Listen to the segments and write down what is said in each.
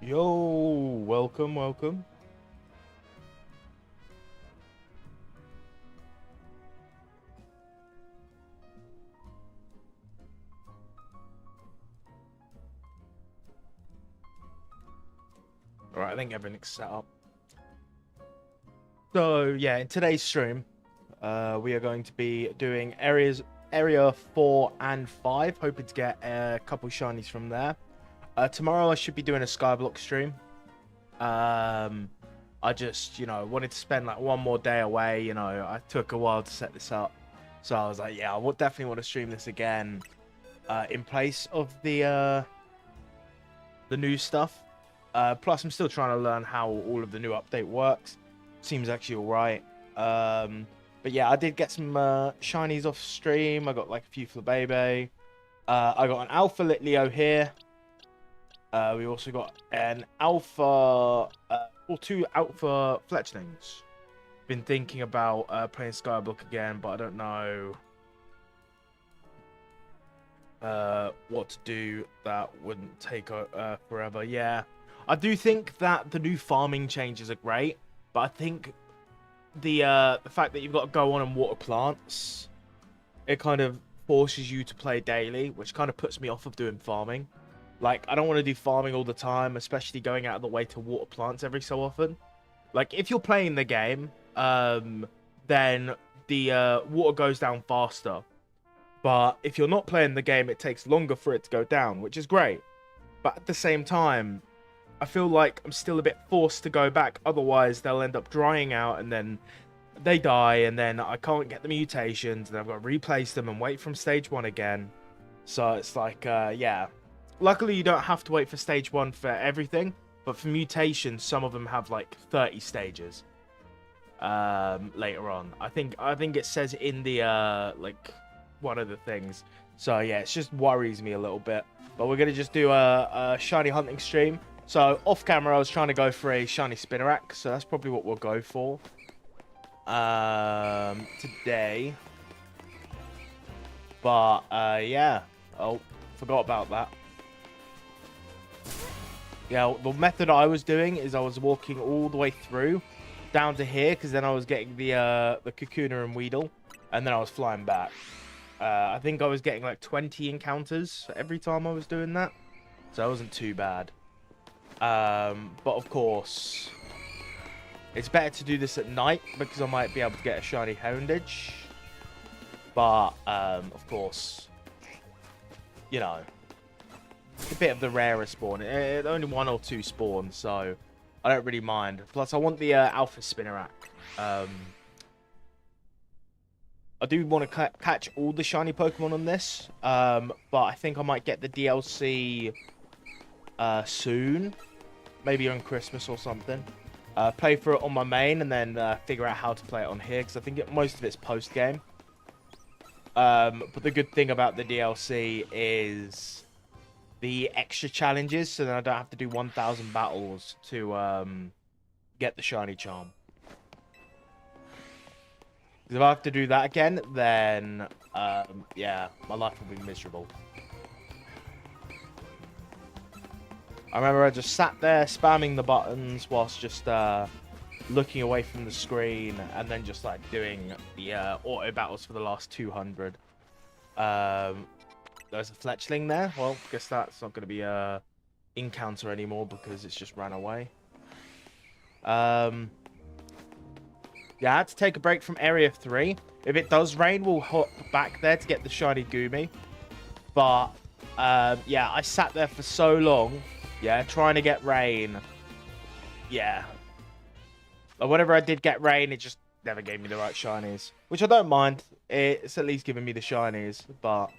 Yo, welcome, welcome. All right, I think everything's set up. So yeah, in today's stream, we are going to be doing area 4 and 5, hoping to get a couple shinies from there. Tomorrow I should be doing a Skyblock stream. I just, wanted to spend like one more day away. I took a while to set this up, so I was like, yeah, I would definitely want to stream this again, in place of the new stuff. Plus, I'm still trying to learn how all of the new update works. Seems actually all right. But yeah, I did get some shinies off stream. I got like a few for the baby. I got an Alpha Litleo here. We also got an Alpha, or two Alpha Fletchlings. Been thinking about playing Skyblock again, but I don't know what to do that wouldn't take forever. Yeah, I do think that the new farming changes are great, but I think the fact that you've got to go on and water plants, it kind of forces you to play daily, which kind of puts me off of doing farming. Like, I don't want to do farming all the time, especially going out of the way to water plants every so often. Like, if you're playing the game, then the water goes down faster. But if you're not playing the game, it takes longer for it to go down, which is great. But at the same time, I feel like I'm still a bit forced to go back. Otherwise, they'll end up drying out and then they die. And then I can't get the mutations. And I've got to replace them and wait from stage 1 again. So it's like, yeah. Luckily, you don't have to wait for stage 1 for everything. But for mutations, some of them have like 30 stages later on. I think it says in the like one of the things. So yeah, it just worries me a little bit. But we're gonna just do a shiny hunting stream. So off camera, I was trying to go for a shiny Spinnerack, so that's probably what we'll go for today. But yeah, oh, forgot about that. Yeah, the method I was doing is I was walking all the way through down to here, because then I was getting the Kakuna and Weedle, and then I was flying back. I think I was getting like 20 encounters every time I was doing that, so it wasn't too bad. But of course, it's better to do this at night because I might be able to get a shiny Houndage. But of course, it's a bit of the rarer spawn. Only 1 or 2 spawns, so I don't really mind. Plus, I want the Alpha Spinnerack. I do want to catch all the shiny Pokemon on this, but I think I might get the DLC soon, maybe on Christmas or something. Play for it on my main and then figure out how to play it on here, because I think most of it's post game. But the good thing about the DLC is the extra challenges, so then I don't have to do 1,000 battles to get the shiny charm. Because if I have to do that again, then yeah, my life will be miserable. I remember I just sat there spamming the buttons whilst just looking away from the screen, and then just like doing the auto battles for the last 200. There's a Fletchling there. Well, I guess that's not going to be a encounter anymore because it's just ran away. Yeah, I had to take a break from Area 3. If it does rain, we'll hop back there to get the shiny Goomy. But yeah, I sat there for so long. Yeah, trying to get rain. Yeah. But whenever I did get rain, it just never gave me the right shinies. Which I don't mind. It's at least giving me the shinies. But,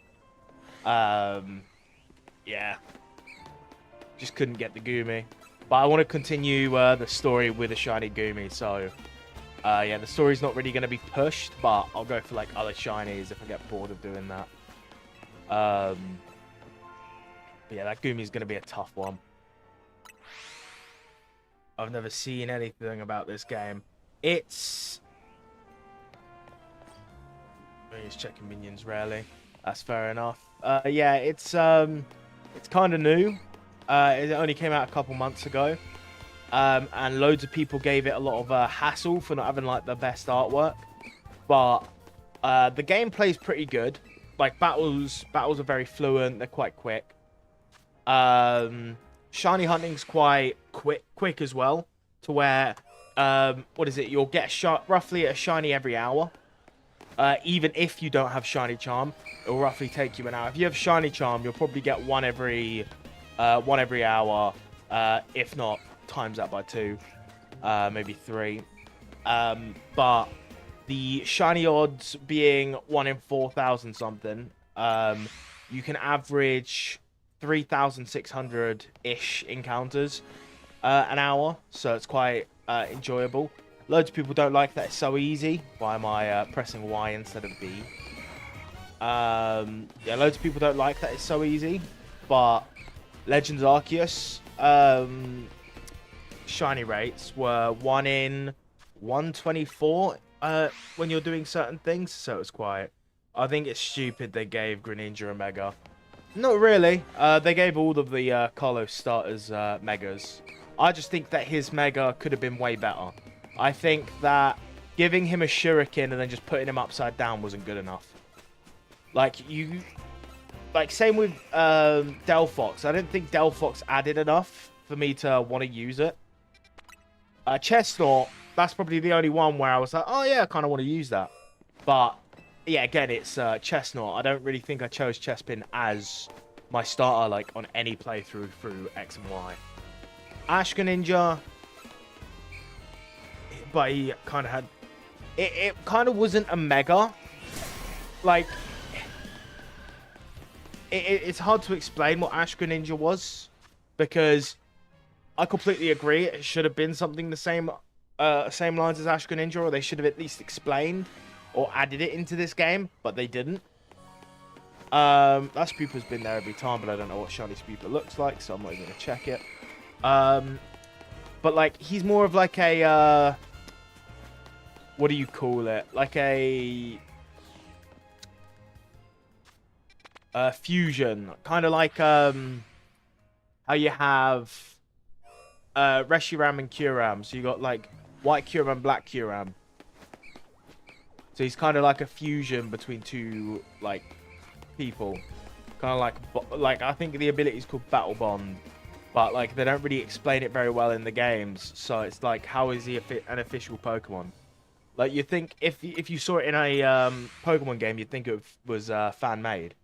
yeah. Just couldn't get the Goomy. But I want to continue the story with a shiny Goomy. So, yeah, the story's not really going to be pushed. But I'll go for, like, other shinies if I get bored of doing that. But yeah, that Goomy's going to be a tough one. I've never seen anything about this game. It's... He's checking minions rarely. That's fair enough. Yeah, it's kind of new. It only came out a couple months ago. And loads of people gave it a lot of hassle for not having like the best artwork. But the gameplay's pretty good. Like battles are very fluent. They're quite quick. Shiny hunting's quite quick as well. To where what is it? You'll get roughly a shiny every hour. Even if you don't have shiny charm, it'll roughly take you an hour. If you have shiny charm, you'll probably get one every hour. If not, times that by 2, maybe 3. But the shiny odds being 1 in 4,000 something, you can average 3,600-ish encounters an hour, so it's quite enjoyable. Loads of people don't like that it's so easy. Why am I pressing Y instead of B? Yeah, loads of people don't like that it's so easy, but Legends Arceus shiny rates were 1 in 124 when you're doing certain things, so it's quite... I think it's stupid they gave Greninja a Mega. Not really. They gave all of the Carlos starters Megas. I just think that his Mega could have been way better. I think that giving him a Shuriken and then just putting him upside down wasn't good enough. Like, same with Delphox. I didn't think Delphox added enough for me to want to use it. Chestnut, that's probably the only one where I was like, oh yeah, I kind of want to use that. But, yeah, again, it's Chestnut. I don't really think I chose Chespin as my starter, like, on any playthrough through X and Y. Ash Greninja, but he kind of had... It kind of wasn't a Mega. Like... It's hard to explain what Ash Greninja was, because I completely agree it should have been something the same lines as Ash Greninja, or they should have at least explained or added it into this game, but they didn't. That Spooper's been there every time, but I don't know what shiny Spooper looks like, so I'm not even going to check it. But like, he's more of like a what do you call it? Like a fusion, kind of like how you have Reshiram and Kyurem. So you got like white Kyurem, black Kyurem. So he's kind of like a fusion between two like people, kind of like I think the ability is called Battle Bond, but like they don't really explain it very well in the games. So it's like, how is he an official Pokemon? Like, you think if you saw it in a Pokemon game, you'd think it was fan made.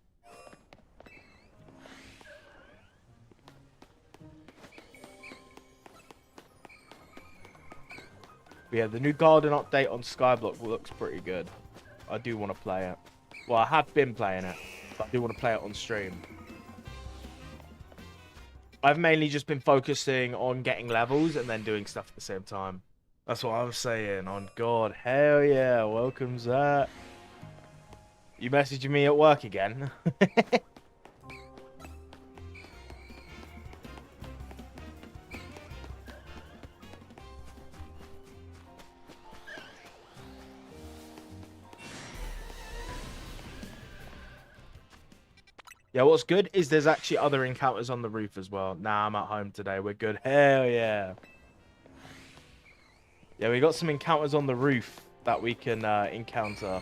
But yeah, the new Garden update on Skyblock looks pretty good. I do want to play it. Well, I have been playing it, but I do want to play it on stream. I've mainly just been focusing on getting levels and then doing stuff at the same time. That's what I was saying. On God, hell yeah, welcome Zach. You messaging me at work again? Yeah, what's good is there's actually other encounters on the roof as well. Nah, I'm at home today. We're good. Hell yeah. Yeah, we got some encounters on the roof that we can encounter,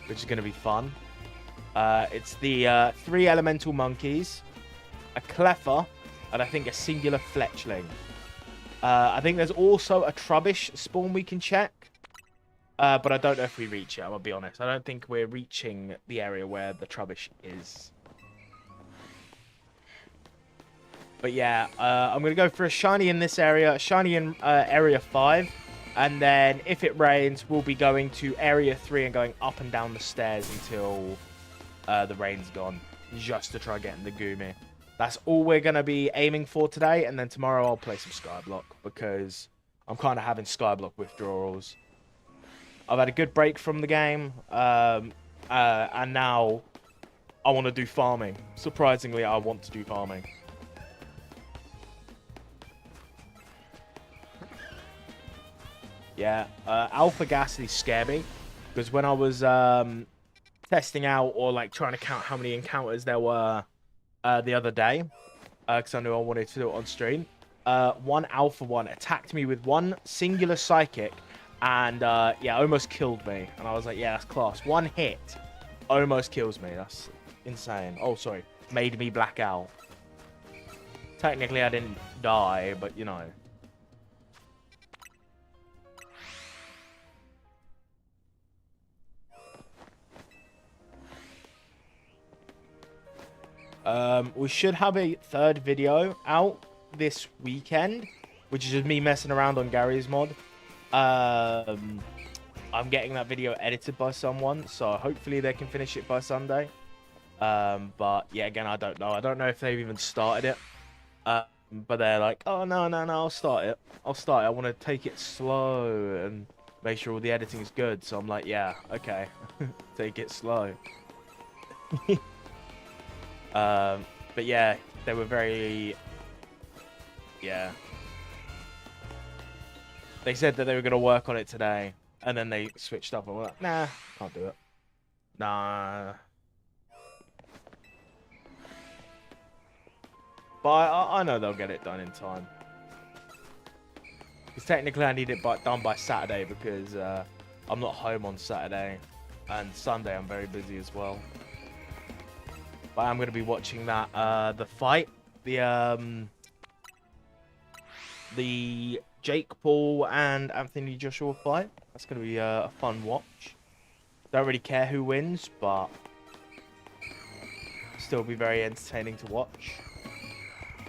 which is going to be fun. It's the 3 elemental monkeys, a Cleffa, and I think a singular Fletchling. I think there's also a Trubbish spawn we can check. But I don't know if we reach it, I'll be honest. I don't think we're reaching the area where the Trubbish is. But yeah, I'm going to go for a shiny in this area, a shiny in area 5. And then if it rains, we'll be going to area 3 and going up and down the stairs until the rain's gone. Just to try getting the Goomy. That's all we're going to be aiming for today. And then tomorrow I'll play some Skyblock, because I'm kind of having Skyblock withdrawals. I've had a good break from the game. And now I want to do farming. Surprisingly, I want to do farming. Yeah, Alpha Ghastly scare me, because when I was testing out or like trying to count how many encounters there were the other day, because I knew I wanted to do it on stream. One Alpha One attacked me with one singular psychic, and yeah, almost killed me. And I was like, yeah, that's class. One hit almost kills me. That's insane. Oh, sorry, made me black out. Technically, I didn't die, but you know. We should have a third video out this weekend, which is just me messing around on Gary's mod. I'm getting that video edited by someone, so hopefully they can finish it by Sunday. But yeah, again, I don't know. I don't know if they've even started it. But they're like, oh, no, I'll start it. I want to take it slow and make sure all the editing is good. So I'm like, yeah, okay. Take it slow. But yeah, they were very... Yeah. They said that they were going to work on it today. And then they switched up and were like, nah, can't do it. Nah. But I know they'll get it done in time. Because technically I need it done by Saturday because I'm not home on Saturday. And Sunday I'm very busy as well. But I'm going to be watching that, the fight. The Jake Paul and Anthony Joshua fight. That's going to be a fun watch. Don't really care who wins, but still be very entertaining to watch.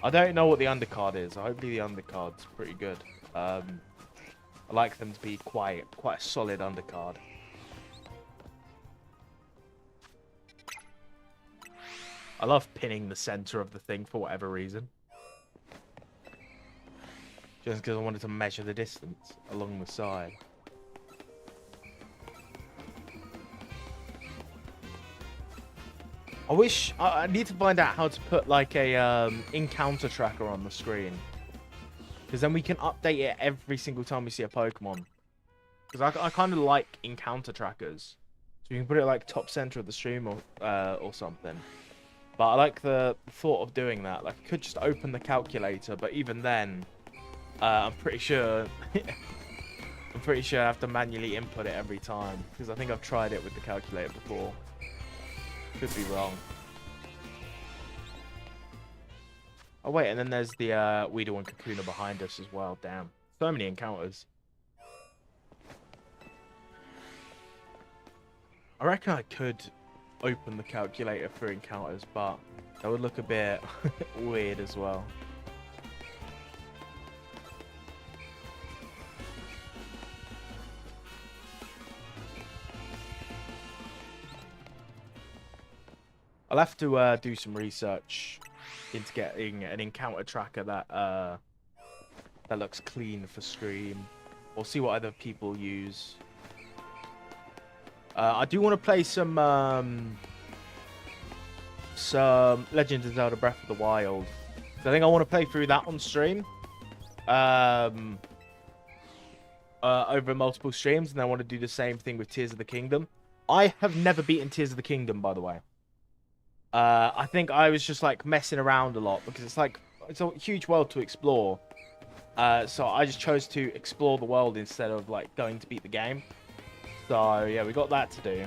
I don't know what the undercard is. Hopefully the undercard's pretty good. I like them to be quite a solid undercard. I love pinning the center of the thing for whatever reason. Just because I wanted to measure the distance along the side. I wish... I need to find out how to put, like, a encounter tracker on the screen. Because then we can update it every single time we see a Pokemon. Because I kind of like encounter trackers. So you can put it, like, top center of the stream or something. But I like the thought of doing that. Like, I could just open the calculator, but even then... I'm pretty sure I have to manually input it every time. Because I think I've tried it with the calculator before. Could be wrong. Oh wait, and then there's the Weedle and Kakuna behind us as well. Damn. So many encounters. I reckon I could open the calculator for encounters, but that would look a bit weird as well. I'll have to do some research into getting an encounter tracker that looks clean for stream. We'll see what other people use. I do want to play some Legend of Zelda Breath of the Wild. So I think I want to play through that on stream. Over multiple streams, and I want to do the same thing with Tears of the Kingdom. I have never beaten Tears of the Kingdom, by the way. I think I was just like messing around a lot because it's a huge world to explore. So I just chose to explore the world instead of like going to beat the game. So yeah, we got that to do.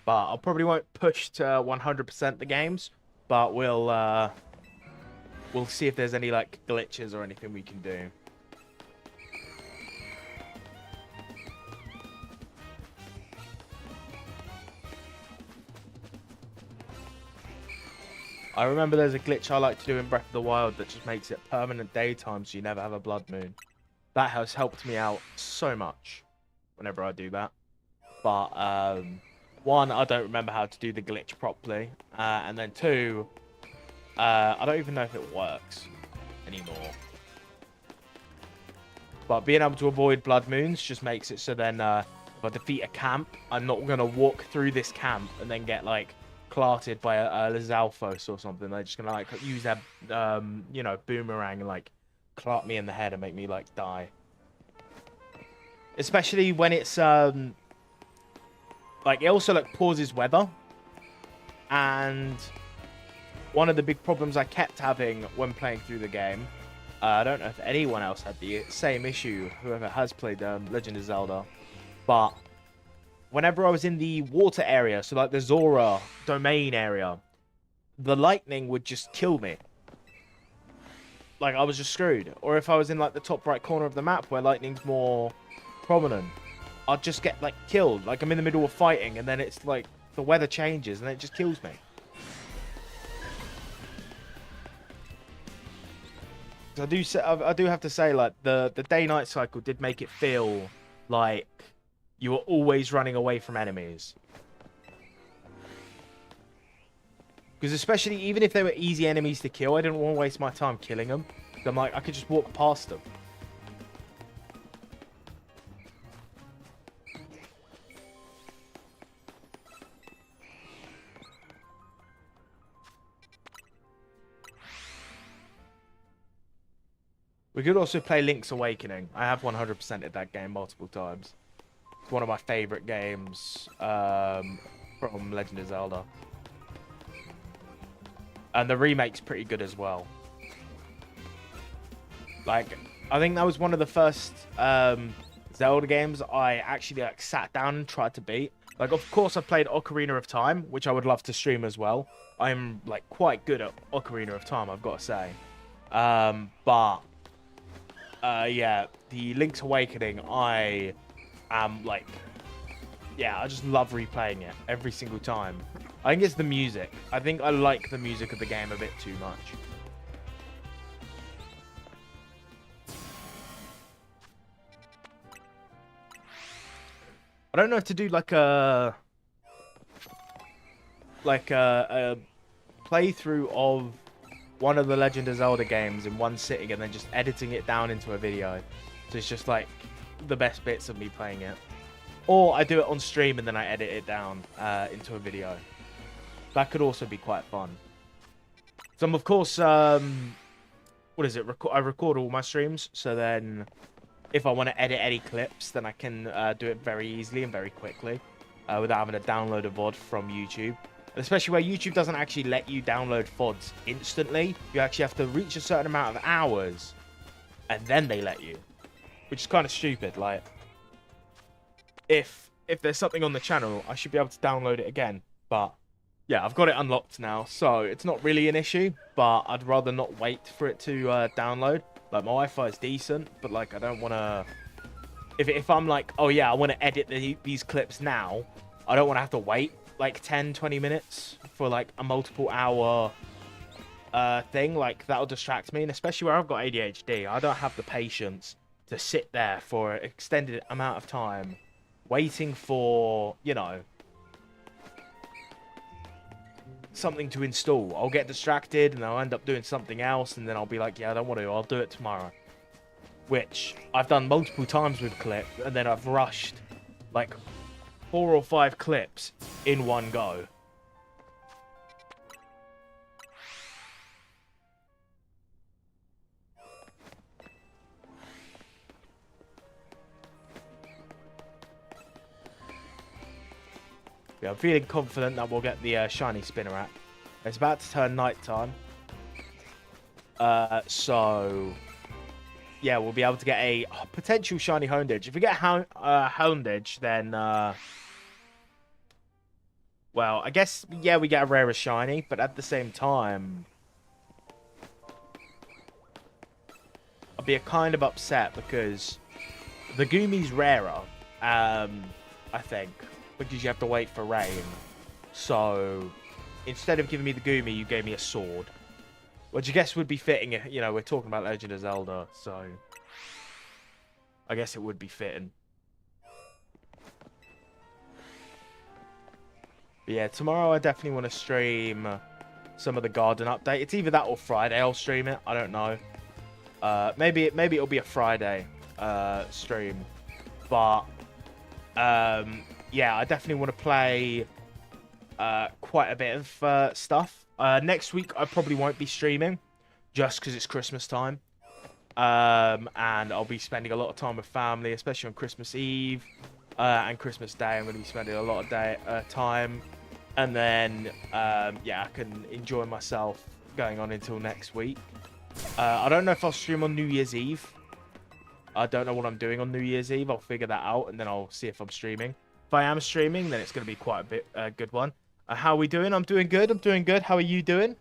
But I probably won't push to 100% the games, but we'll see if there's any like glitches or anything we can do. I remember there's a glitch I like to do in Breath of the Wild that just makes it permanent daytime so you never have a blood moon. That has helped me out so much whenever I do that. But one, I don't remember how to do the glitch properly, and then two, I don't even know if it works anymore. But being able to avoid blood moons just makes it so then if I defeat a camp, I'm not going to walk through this camp and then get like clarted by a Lizalfos or something. They're just going to like use their you know, boomerang and like clap me in the head and make me like die. especially when it's like it also like pauses weather, and one of the big problems I kept having when playing through the game, I don't know if anyone else had the same issue, whoever has played Legend of Zelda, but whenever I was in the water area, so like the Zora domain area, the lightning would just kill me. Like I was just screwed. Or if I was in like the top right corner of the map where lightning's more prominent, I'd just get like killed. Like I'm in the middle of fighting and then it's like the weather changes and it just kills me. I do have to say, like the day-night cycle did make it feel like you were always running away from enemies. Because especially even if they were easy enemies to kill, I didn't want to waste my time killing them. I'm like, I could just walk past them. We could also play Link's Awakening. I have 100%ed that game multiple times. It's one of my favorite games from Legend of Zelda. And the remake's pretty good as well. Like, I think that was one of the first Zelda games I actually like sat down and tried to beat. Like, of course, I played Ocarina of Time, which I would love to stream as well. I'm like quite good at Ocarina of Time, I've got to say. Yeah, the Link's Awakening, I am like, yeah, I just love replaying it every single time. I think it's the music. I think I like the music of the game a bit too much. I don't know if to do like a playthrough of one of the Legend of Zelda games in one sitting and then just editing it down into a video. So it's just like the best bits of me playing it. Or I do it on stream and then I edit it down into a video. That could also be quite fun. So I'm, of course, what is it? I record all my streams. So then if I want to edit any clips, then I can do it very easily and very quickly without having to download a VOD from YouTube. Especially where YouTube doesn't actually let you download VODs instantly. You actually have to reach a certain amount of hours and then they let you. Which is kind of stupid. Like, if there's something on the channel, I should be able to download it again. But yeah, I've got it unlocked now, so it's not really an issue. But I'd rather not wait for it to download. Like, my Wi-Fi is decent, but like I don't want to... If I'm like, oh yeah, I want to edit these clips now, I don't want to have to wait like 10-20 minutes for like a multiple hour thing. Like, that'll distract me, and especially where I've got ADHD, I don't have the patience to sit there for an extended amount of time waiting for, you know, something to install. I'll get distracted and I'll end up doing something else, and then I'll be like, yeah, I don't want to, I'll do it tomorrow. Which I've done multiple times with clip, and then I've rushed like 4 or 5 clips in one go. Yeah, I'm feeling confident that we'll get the shiny Spinnerack. It's about to turn nighttime. So yeah, we'll be able to get a potential shiny Houndage. If we get Houndage, then well, I guess, yeah, we get a rarer shiny, but at the same time, I'll be kind of upset because the Gumi's rarer, I think, because you have to wait for rain. So instead of giving me the Gumi, you gave me a sword, which I guess would be fitting. You know, we're talking about Legend of Zelda, so I guess it would be fitting. But yeah, tomorrow I definitely want to stream some of the garden update. It's either that or Friday I'll stream it. I don't know. Maybe it'll be a Friday stream. But yeah, I definitely want to play quite a bit of stuff. Next week I probably won't be streaming just because it's Christmas time. And I'll be spending a lot of time with family, especially on Christmas Eve and Christmas Day. I'm going to be spending a lot of time, and then yeah, I can enjoy myself going on until next week. I don't know if I'll stream on New Year's Eve. I don't know what I'm doing on New Year's Eve. I'll figure that out, and then I'll see if I'm streaming. If I am streaming, then it's going to be quite a good one. How are we doing? I'm doing good. I'm doing good. How are you doing?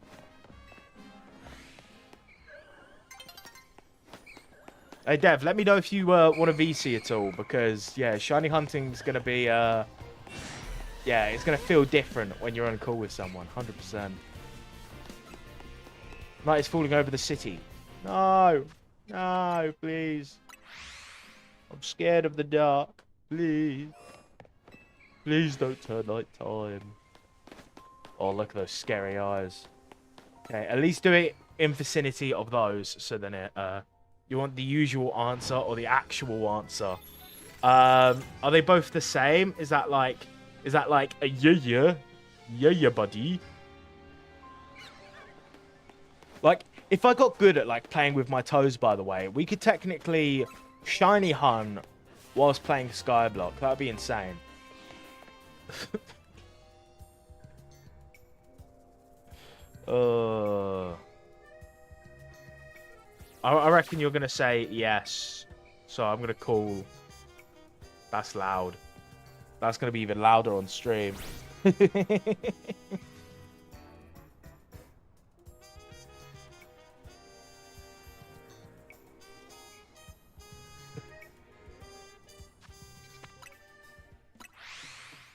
Hey, Dev, let me know if you want a VC at all, because, yeah, shiny hunting's going to be, yeah, it's going to feel different when you're on call with someone, 100%. Night is falling over the city. No, no, please. I'm scared of the dark. Please. Please don't turn night time. Oh, look at those scary eyes. Okay, at least do it in vicinity of those, so then it, you want the usual answer or the actual answer. Are they both the same? Is that like a yeah, buddy? Like, if I got good at, like, playing with my toes, by the way, we could technically shiny hunt whilst playing Skyblock. That would be insane. I reckon you're going to say yes. So I'm going to call. That's loud. That's going to be even louder on stream.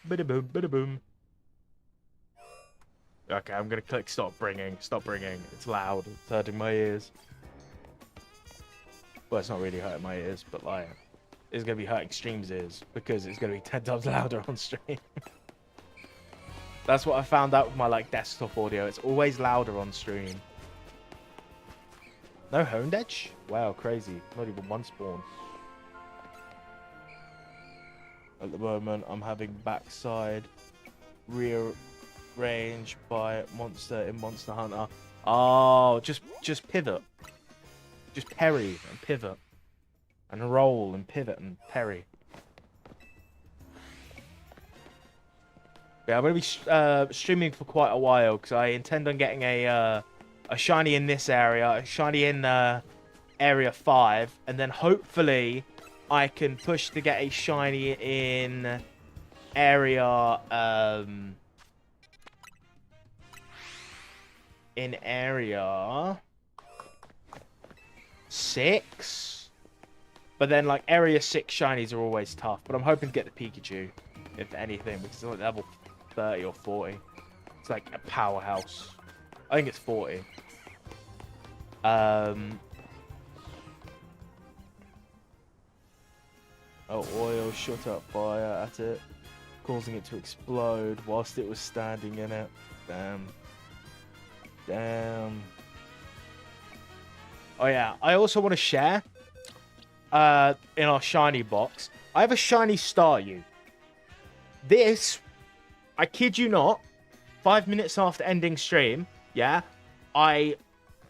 Bada boom, bada boom. Okay, I'm gonna click stop bringing. Stop bringing. It's loud. It's hurting my ears. Well, it's not really hurting my ears, but like, it's gonna be hurting Stream's ears because it's gonna be 10 times louder on stream. That's what I found out with my like desktop audio. It's always louder on stream. No honed edge? Wow, crazy. Not even one spawn. At the moment, I'm having backside rearrange by monster in Monster Hunter. Oh, just pivot. Just parry and pivot. And roll and pivot and parry. Yeah, I'm going to be streaming for quite a while because I intend on getting a shiny in this area, a shiny in area 5, and then hopefully I can push to get a shiny in area in area 6. But then like area 6 shinies are always tough. But I'm hoping to get the Pikachu, if anything, because it's like level 30 or 40. It's like a powerhouse. I think it's 40. Oh, oil shot out fire at it, causing it to explode whilst it was standing in it. Damn. Damn. Oh yeah, I also want to share in our shiny box. I have a shiny Staryu. This, I kid you not, 5 minutes after ending stream, yeah, I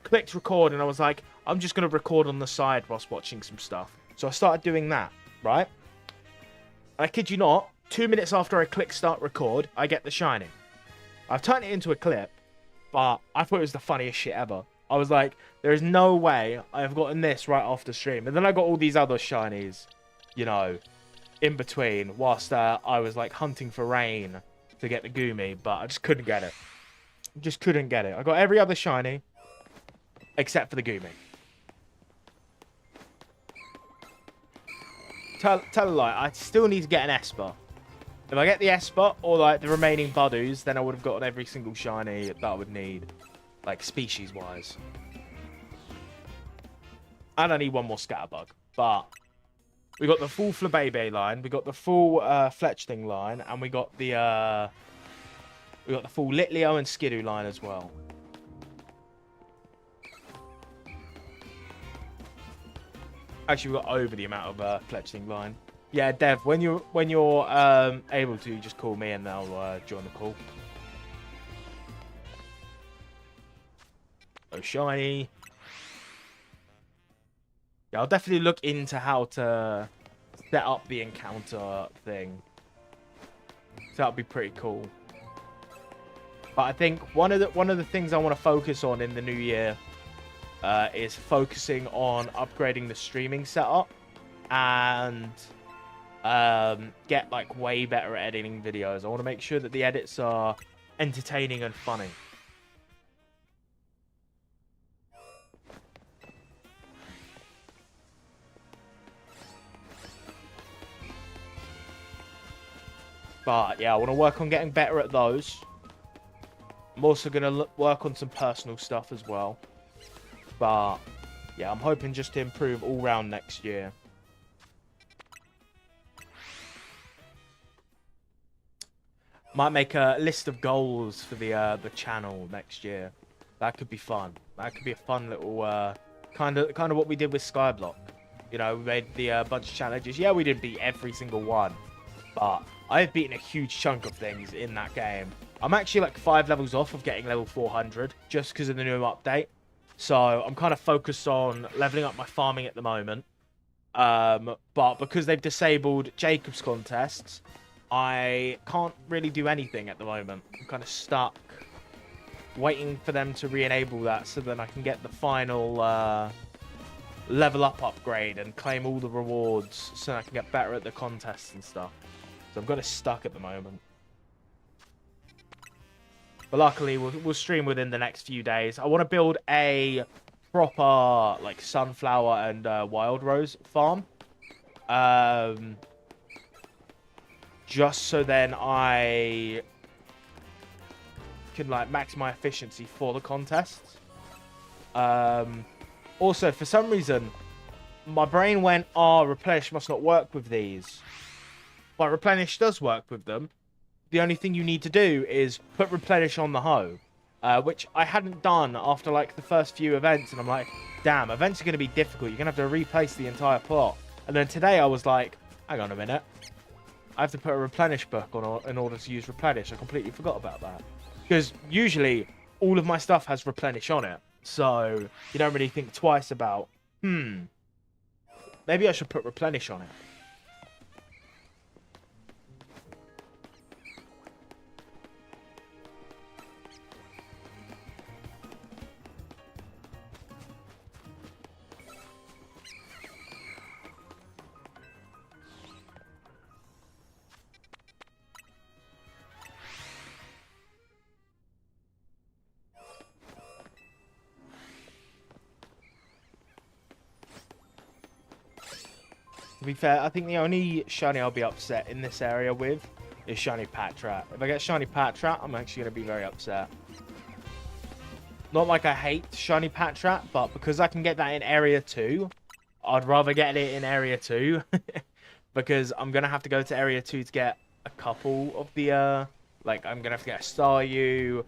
clicked record and I was like, I'm just going to record on the side whilst watching some stuff. So I started doing that, right? I kid you not, 2 minutes after I click start record, I get the shiny. I've turned it into a clip, but I thought it was the funniest shit ever. I was like, there is no way I've gotten this right after stream. And then I got all these other shinies, you know, in between, whilst I was like hunting for rain to get the Goomy, but I just couldn't get it. Just couldn't get it. I got every other shiny except for the Goomy. Tell a lie, I still need to get an Esper. If I get the Esper or like the remaining Budoos, then I would have gotten every single shiny that I would need, like species-wise. And I need one more Scatterbug, but we got the full Flabebe line, we got the full Fletchling line, and we got the full Litleo and Skidoo line as well. Actually, we got over the amount of Fletchling line. Yeah, Dev, when you're able to, just call me and I'll join the call. Oh, shiny. Yeah, I'll definitely look into how to set up the encounter thing. So that'll be pretty cool. But I think one of the things I want to focus on in the new year is focusing on upgrading the streaming setup and get like way better at editing videos. I want to make sure that the edits are entertaining and funny. But yeah, I want to work on getting better at those. I'm also going to work on some personal stuff as well. But yeah, I'm hoping just to improve all round next year. Might make a list of goals for the channel next year. That could be fun. That could be a fun little kind of what we did with Skyblock. You know, we made the bunch of challenges. Yeah, we didn't beat every single one, but I've beaten a huge chunk of things in that game. I'm actually like 5 levels off of getting level 400 just because of the new update. So I'm kind of focused on leveling up my farming at the moment. But because they've disabled Jacob's contests, I can't really do anything at the moment. I'm kind of stuck waiting for them to re-enable that so then I can get the final level up upgrade and claim all the rewards so I can get better at the contests and stuff. So I've got it stuck at the moment. But luckily, we'll stream within the next few days. I want to build a proper like sunflower and wild rose farm. Just so then I can like max my efficiency for the contests. Also, for some reason, my brain went, "Oh, replenish must not work with these." But replenish does work with them. The only thing you need to do is put replenish on the hoe, which I hadn't done after like the first few events, and I'm like, damn, events are going to be difficult. You're going to have to replace the entire plot. And then today I was like, hang on a minute. I have to put a replenish book on in order to use replenish. I completely forgot about that. Because usually all of my stuff has replenish on it. So you don't really think twice about, maybe I should put replenish on it. To be fair, I think the only shiny I'll be upset in this area with is shiny Patrat. If I get shiny Patrat, I'm actually going to be very upset. Not like I hate shiny Patrat, but because I can get that in area 2, I'd rather get it in area 2. Because I'm going to have to go to area 2 to get a couple of the, like, I'm going to have to get a Staryu.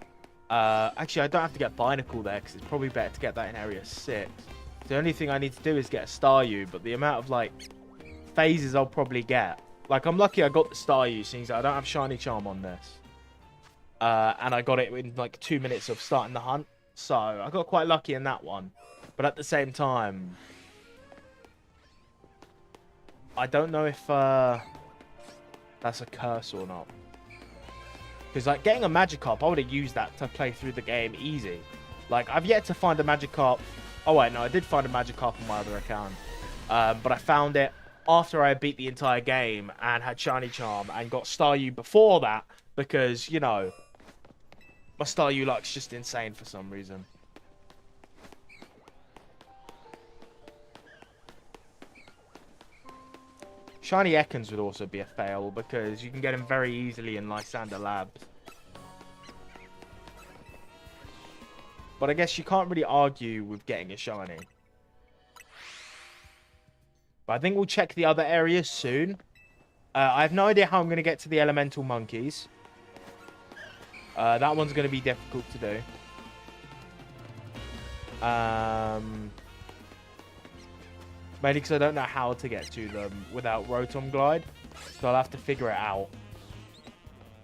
Actually, I don't have to get Binacle there, because it's probably better to get that in area 6. The only thing I need to do is get a Staryu, but the amount of, like, phases I'll probably get. Like, I'm lucky I got the Staryu, since I don't have Shiny Charm on this. And I got it in, like, 2 minutes of starting the hunt. So, I got quite lucky in that one. But at the same time, I don't know if that's a curse or not. Because, like, getting a Magikarp, I would have used that to play through the game easy. Like, I've yet to find a Magikarp. Oh, wait, no, I did find a Magikarp on my other account. But I found it after I beat the entire game and had Shiny Charm and got Staryu before that. Because, you know, my Staryu luck's just insane for some reason. Shiny Ekans would also be a fail because you can get him very easily in Lysander Labs. But I guess you can't really argue with getting a shiny. But I think we'll check the other areas soon. I have no idea how I'm going to get to the elemental monkeys. That one's going to be difficult to do. Mainly because I don't know how to get to them without Rotom Glide. So I'll have to figure it out.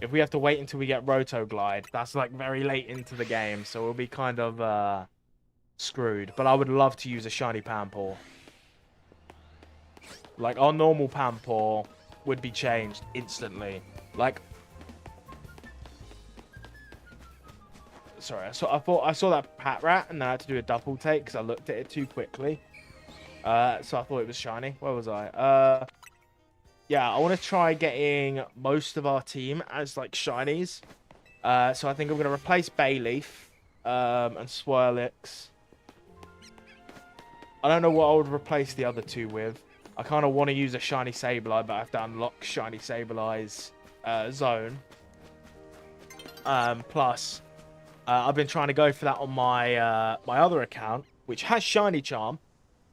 If we have to wait until we get Roto Glide, that's like very late into the game. So we'll be kind of screwed. But I would love to use a shiny Pampor. Like, our normal Pampor would be changed instantly. Like, sorry, I saw that Pat Rat, and then I had to do a double take because I looked at it too quickly. So I thought it was shiny. Where was I? Yeah, I want to try getting most of our team as, like, shinies. So I think I'm going to replace Bayleaf and Swirlix. I don't know what I would replace the other two with. I kind of want to use a shiny Sableye, but I have to unlock shiny Sableye's zone. Plus, I've been trying to go for that on my my other account, which has Shiny Charm,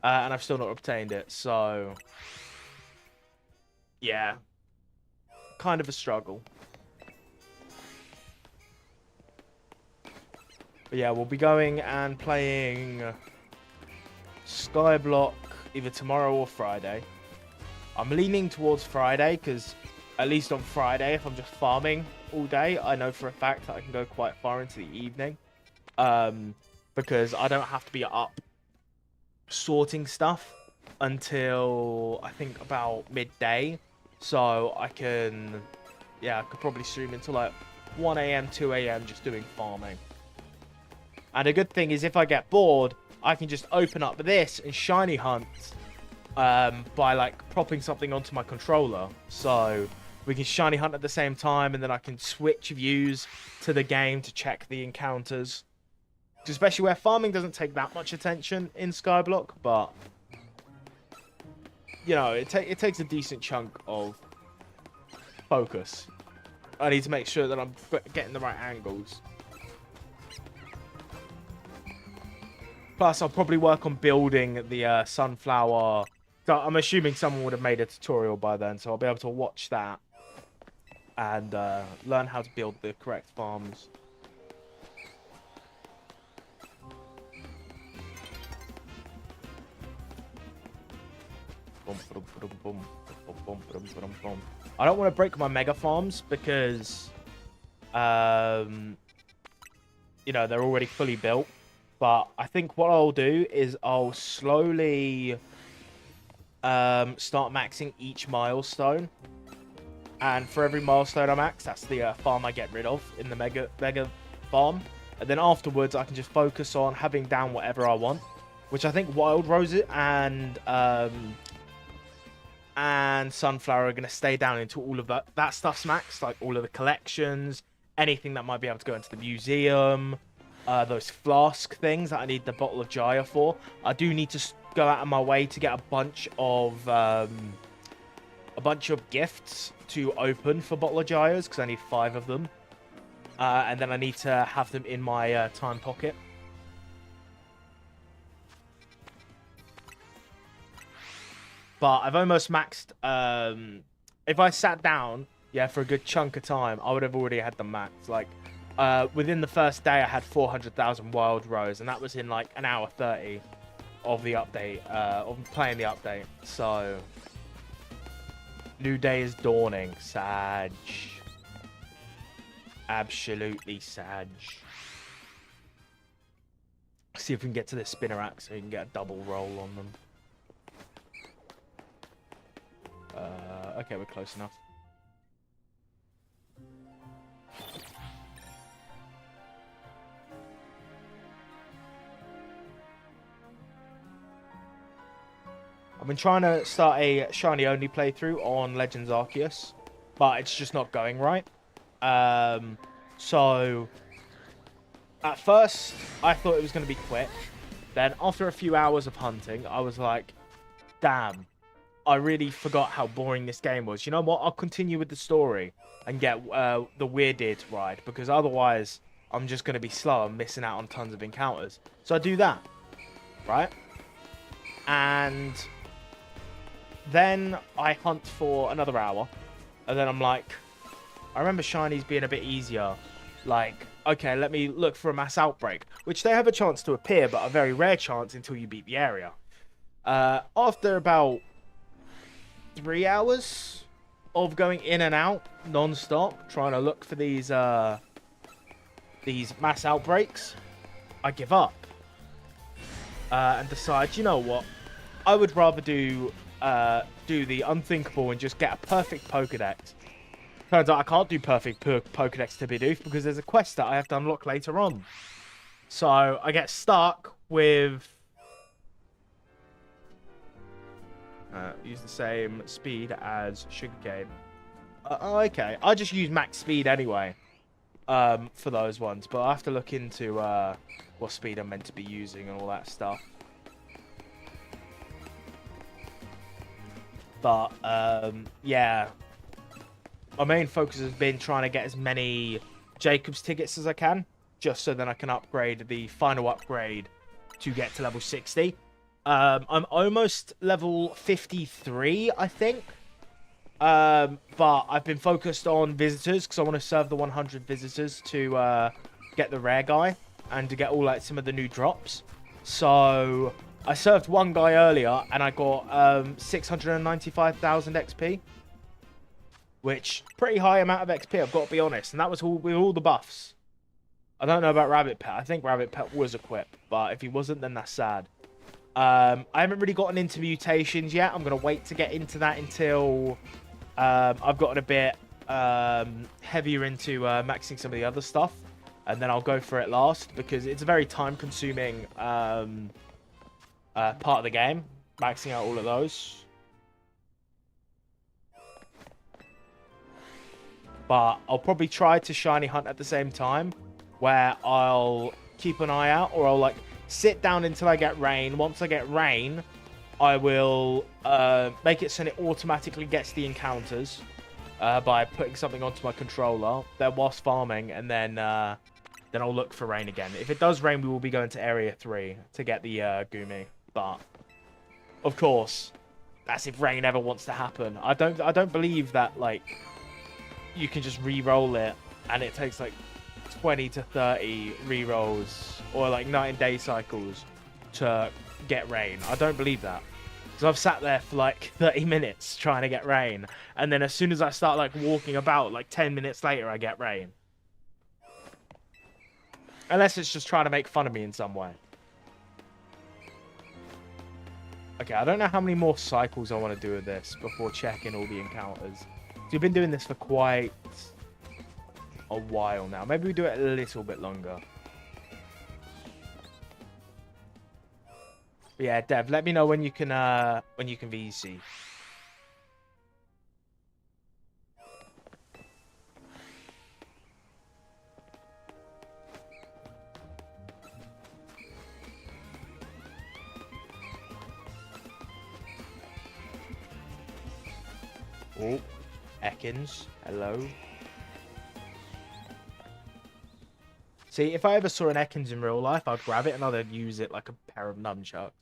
and I've still not obtained it. So, yeah, kind of a struggle. But yeah, we'll be going and playing Skyblock either tomorrow or Friday. I'm leaning towards Friday because at least on Friday, if I'm just farming all day, I know for a fact that I can go quite far into the evening. Because I don't have to be up sorting stuff until I think about midday. So I can, yeah, I could probably stream until like 1 a.m., 2 a.m. just doing farming. And a good thing is if I get bored, I can just open up this and shiny hunt by like propping something onto my controller. So we can shiny hunt at the same time, and then I can switch views to the game to check the encounters. Especially where farming doesn't take that much attention in Skyblock, but you know, it takes a decent chunk of focus. I need to make sure that I'm getting the right angles. Plus, I'll probably work on building the sunflower. So I'm assuming someone would have made a tutorial by then, so I'll be able to watch that and learn how to build the correct farms. I don't want to break my mega farms because, you know, they're already fully built. But I think what I'll do is I'll slowly start maxing each milestone. And for every milestone I max, that's the farm I get rid of in the mega farm. And then afterwards, I can just focus on having down whatever I want. Which I think Wild Rose and Sunflower are going to stay down until all of that stuff's maxed. Like all of the collections, anything that might be able to go into the museum. Those flask things that I need the bottle of Jaya for. I do need to go out of my way to get a bunch of gifts to open for bottle of Jayas because I need 5 of them, and then I need to have them in my time pocket. But I've almost maxed. If I sat down, yeah, for a good chunk of time, I would have already had them maxed. Like. Within the first day, I had 400,000 Wild Rose, and that was in like an hour 30 of the update, of playing the update. So, new day is dawning. Sag. Absolutely Sag. See if we can get to this Spinnerack so we can get a double roll on them. Okay, we're close enough. I've been trying to start a shiny only playthrough on Legends Arceus, but it's just not going right. So at first I thought it was going to be quick. Then after a few hours of hunting, I was like, damn, I really forgot how boring this game was. You know what? I'll continue with the story and get the Weirded ride, because otherwise I'm just going to be slow and missing out on tons of encounters. So I do that, right? And then I hunt for another hour, and then I'm like, I remember shinies being a bit easier. Like, okay, let me look for a mass outbreak, which they have a chance to appear, but a very rare chance until you beat the area. After about 3 hours of going in and out non-stop, trying to look for these mass outbreaks, I give up and decide, you know what? I would rather do do the unthinkable and just get a perfect Pokedex. Turns out I can't do perfect Pokedex to Bidoof because there's a quest that I have to unlock later on. So I get stuck with... use the same speed as Sugarcane. Okay, I just use max speed anyway for those ones. But I have to look into what speed I'm meant to be using and all that stuff. But, yeah. My main focus has been trying to get as many Jacob's tickets as I can. Just so then I can upgrade the final upgrade to get to level 60. I'm almost level 53, I think. But I've been focused on visitors because I want to serve the 100 visitors to get the rare guy and to get all like some of the new drops. So I served one guy earlier and I got 695,000 XP, which pretty high amount of XP, I've got to be honest. And that was all with all the buffs. I don't know about Rabbit Pet. I think Rabbit Pet was equipped, but if he wasn't, then that's sad. I haven't really gotten into mutations yet. I'm going to wait to get into that until I've gotten a bit heavier into maxing some of the other stuff. And then I'll go for it last because it's a very time-consuming part of the game, maxing out all of those. But I'll probably try to shiny hunt at the same time, where I'll keep an eye out, or I'll like sit down until I get rain. Once I get rain, I will make it so it automatically gets the encounters by putting something onto my controller there whilst farming, and then I'll look for rain again. If it does rain, we will be going to Area 3 to get the Gumi. But of course, that's if rain ever wants to happen. I don't believe that like you can just re-roll it and it takes like 20 to 30 re-rolls or like 9-day cycles to get rain. I don't believe that. Because I've sat there for like 30 minutes trying to get rain. And then as soon as I start like walking about, like 10 minutes later, I get rain. Unless it's just trying to make fun of me in some way. Okay, I don't know how many more cycles I want to do with this before checking all the encounters. So we've been doing this for quite a while now. Maybe we do it a little bit longer. But yeah, Dev, let me know when you can VC. Oh, Ekans, hello. See, if I ever saw an Ekans in real life, I'd grab it and I'd use it like a pair of nunchucks.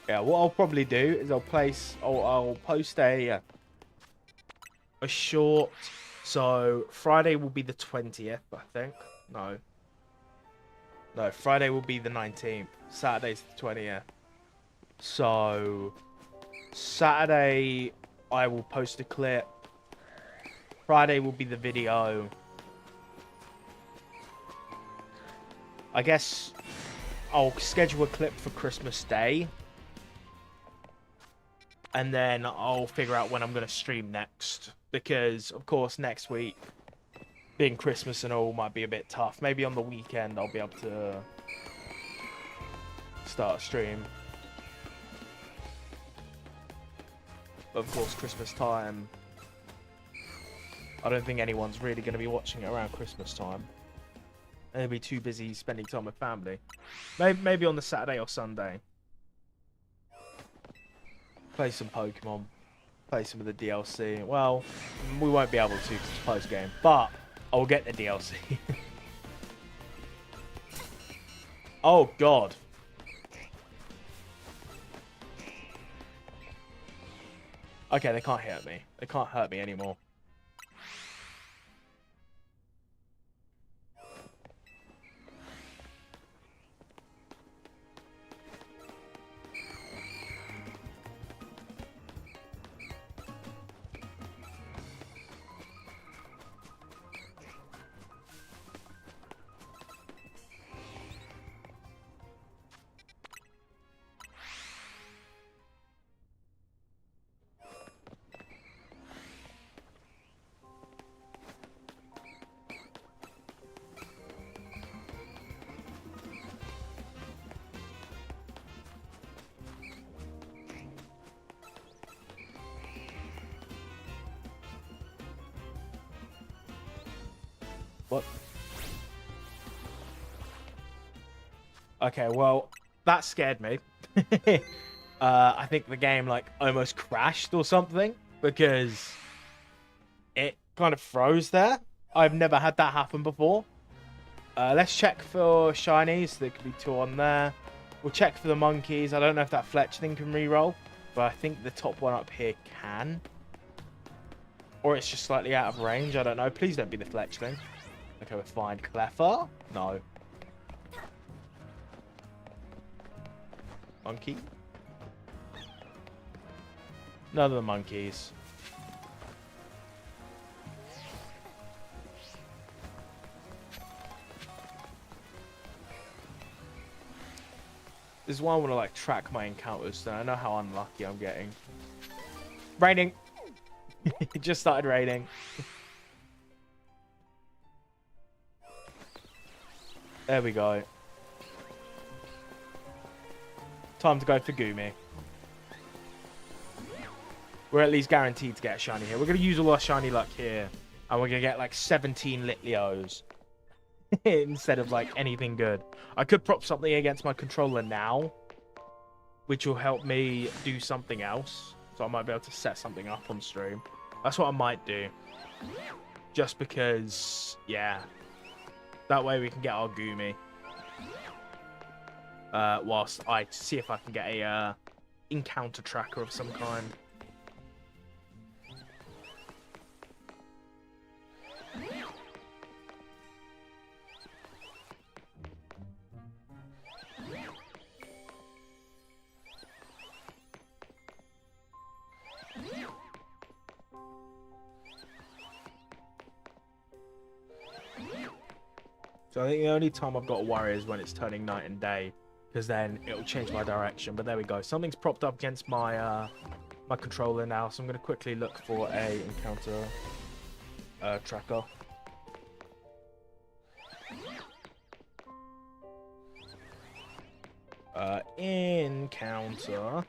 Yeah, what I'll probably do is I'll post a short. So Friday will be the 20th, I think. No, Friday will be the 19th. Saturday's the 20th. So Saturday I will post a clip. Friday will be the video. I guess I'll schedule a clip for Christmas Day. And then I'll figure out when I'm going to stream next. Because, of course, next week, being Christmas and all, might be a bit tough. Maybe on the weekend I'll be able to start a stream. But, of course, Christmas time, I don't think anyone's really going to be watching it around Christmas time. They'll be too busy spending time with family. Maybe on the Saturday or Sunday. Play some Pokemon. Play some of the DLC. Well, we won't be able to because it's post-game. But I'll get the DLC. Oh, God. Okay, they can't hurt me. They can't hurt me anymore. What? Okay, well, that scared me. I think the game, like, almost crashed or something because it kind of froze there. I've never had that happen before. Let's check for shinies. There could be 2 on there. We'll check for the monkeys. I don't know if that Fletch thing can reroll, but I think the top one up here can. Or it's just slightly out of range. I don't know. Please don't be the Fletch thing. Okay, we're fine. Cleffer? No. Monkey? None of the monkeys. This is why I want to like track my encounters, so I know how unlucky I'm getting. Raining. It just started raining. There we go. Time to go for Gumi. We're at least guaranteed to get a shiny here. We're going to use all our shiny luck here. And we're going to get like 17 Litleos. Instead of like anything good. I could prop something against my controller now. Which will help me do something else. So I might be able to set something up on stream. That's what I might do. Just because, yeah. That way we can get our Gumi. Whilst I see if I can get a encounter tracker of some kind. So I think the only time I've got to worry is when it's turning night and day, because then it'll change my direction. But there we go. Something's propped up against my my controller now, so I'm going to quickly look for a encounter tracker. Encounter.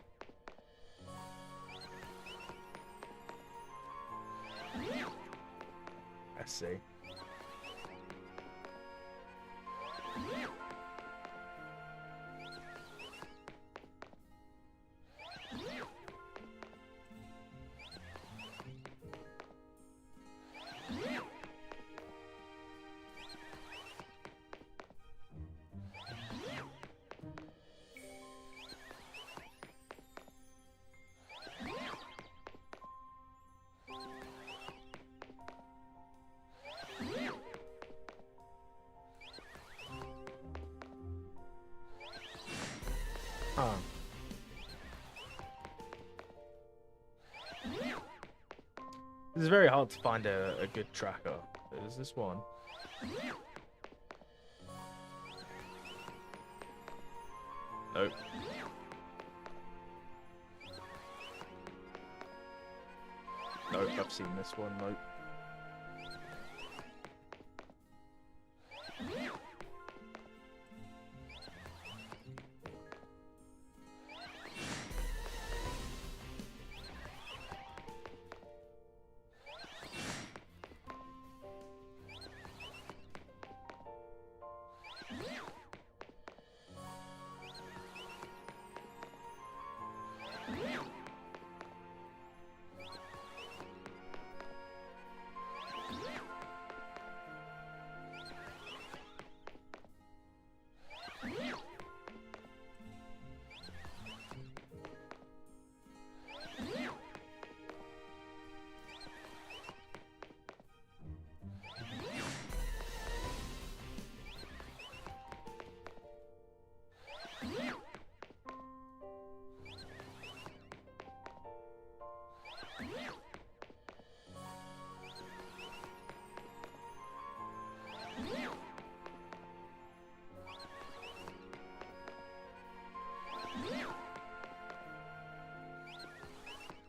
Let's see. Huh. This is very hard to find a good tracker. There's this one. Nope. Nope, I've seen this one. Nope.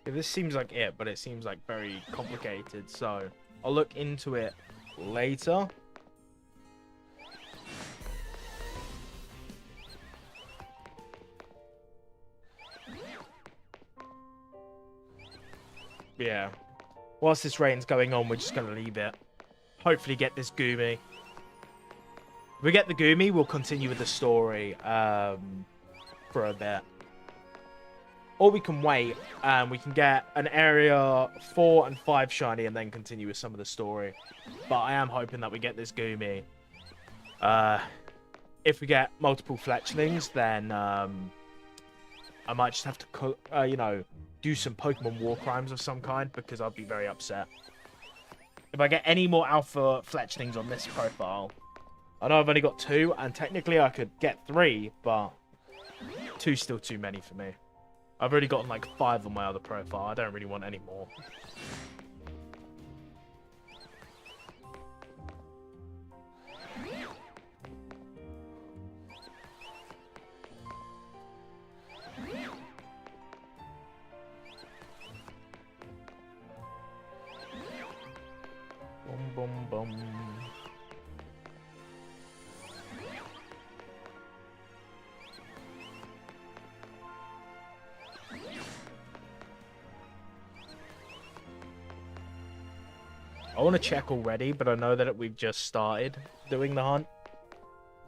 Yeah, this seems like it, but it seems like very complicated, so I'll look into it later. Yeah. Whilst this rain's going on, we're just going to leave it. hopefully get this Goomy. If we get the Goomy, we'll continue with the story for a bit. Or we can wait and we can get an area 4 and 5 shiny and then continue with some of the story. But I am hoping that we get this Goomy. If we get multiple fletchlings, then I might just have to, you know, do some Pokemon war crimes of some kind because I'll be very upset. If I get any more alpha fletchlings on this profile, I know I've only got 2, and technically I could get 3, but 2's still too many for me. I've already gotten like 5 on my other profile. I don't really want any more. Boom, boom, boom. I want to check already, but I know that we've just started doing the hunt.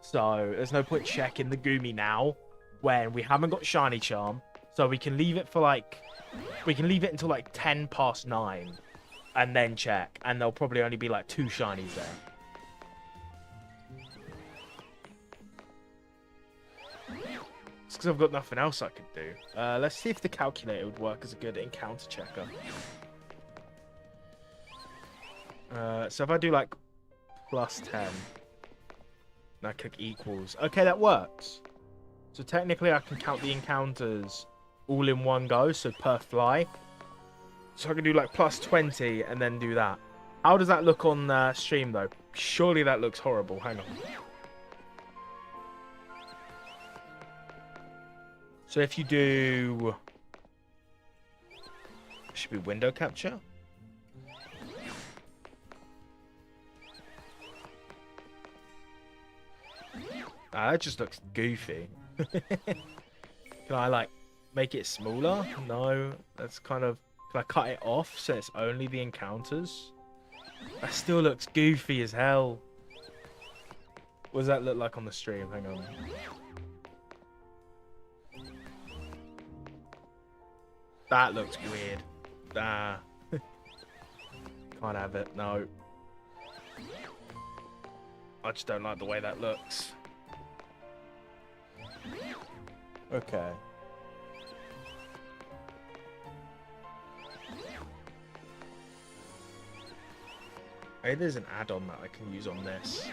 So there's no point checking the Goomy now when we haven't got Shiny Charm. So we can leave it for like... We can leave it until like 10 past 9 and then check. And there'll probably only be like 2 Shinies there. It's because I've got nothing else I could do. Let's see if the calculator would work as a good encounter checker. So if I do like plus 10, and I click equals. Okay, that works. So technically I can count the encounters all in one go, so per fly. So I can do like plus 20 and then do that. How does that look on stream though? Surely that looks horrible. Hang on. So if you do... Should be window capture? That just looks goofy. Can I, like, make it smaller? No. That's kind of... Can I cut it off so it's only the encounters? That still looks goofy as hell. What does that look like on the stream? Hang on. That looks weird. Ah. Can't have it. No. I just don't like the way that looks. Okay. Maybe there's an add-on that I can use on this.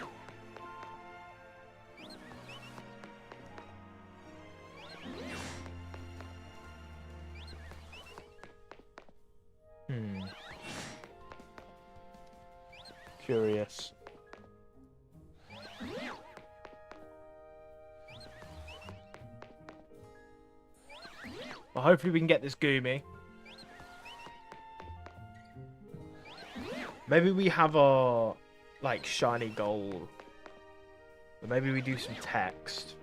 Curious. Well, hopefully we can get this Goomy. Maybe we have our, like, shiny gold. Or maybe we do some text.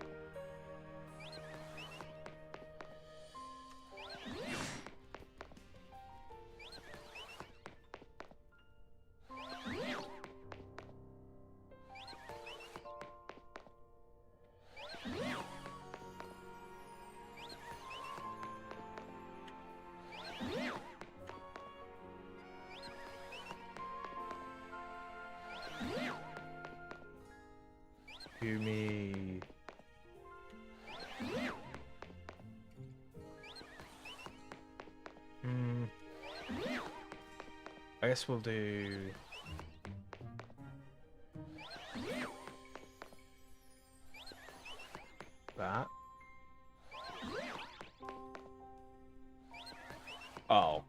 Goomy. I guess we'll do... that. Oh.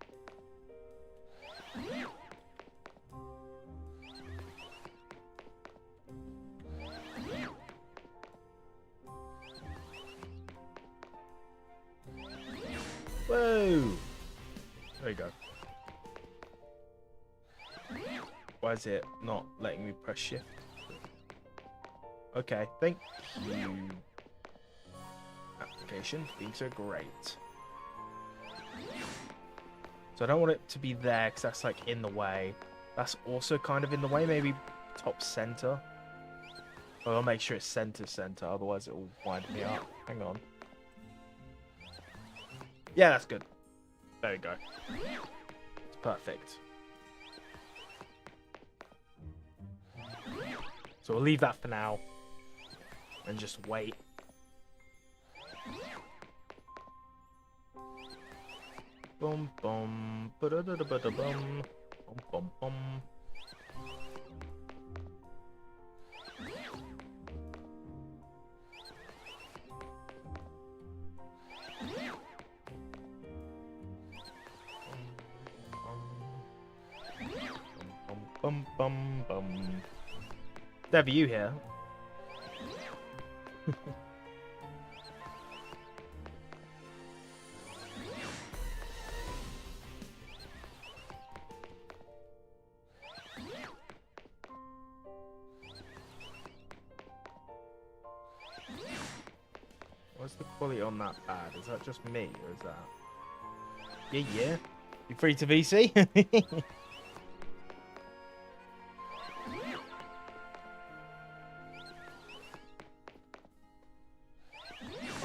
Whoa! There you go. Why is it not letting me press shift? Okay, thank you. Application, these are great. So I don't want it to be there because that's like in the way. That's also kind of in the way. Maybe top center. Oh, I'll make sure it's center, otherwise it will wind me up. Hang on. Yeah, that's good. There we go. It's perfect. So we'll leave that for now. And just wait. Boom, boom, ba-da-da-da-ba-da-bum. Bum, bum, bum. Bum, bum, bum. Dev, are you here? What's the quality on that pad? Is that just me, or is that... Yeah. You free to VC?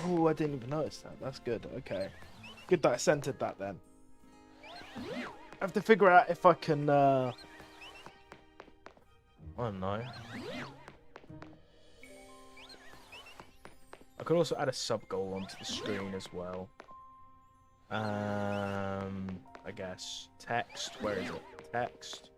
Oh, I didn't even notice that. That's good. Okay. Good that I centered that then. I have to figure out if I can, I don't know. I could also add a sub-goal onto the screen as well. I guess. Text. Where is it? Text.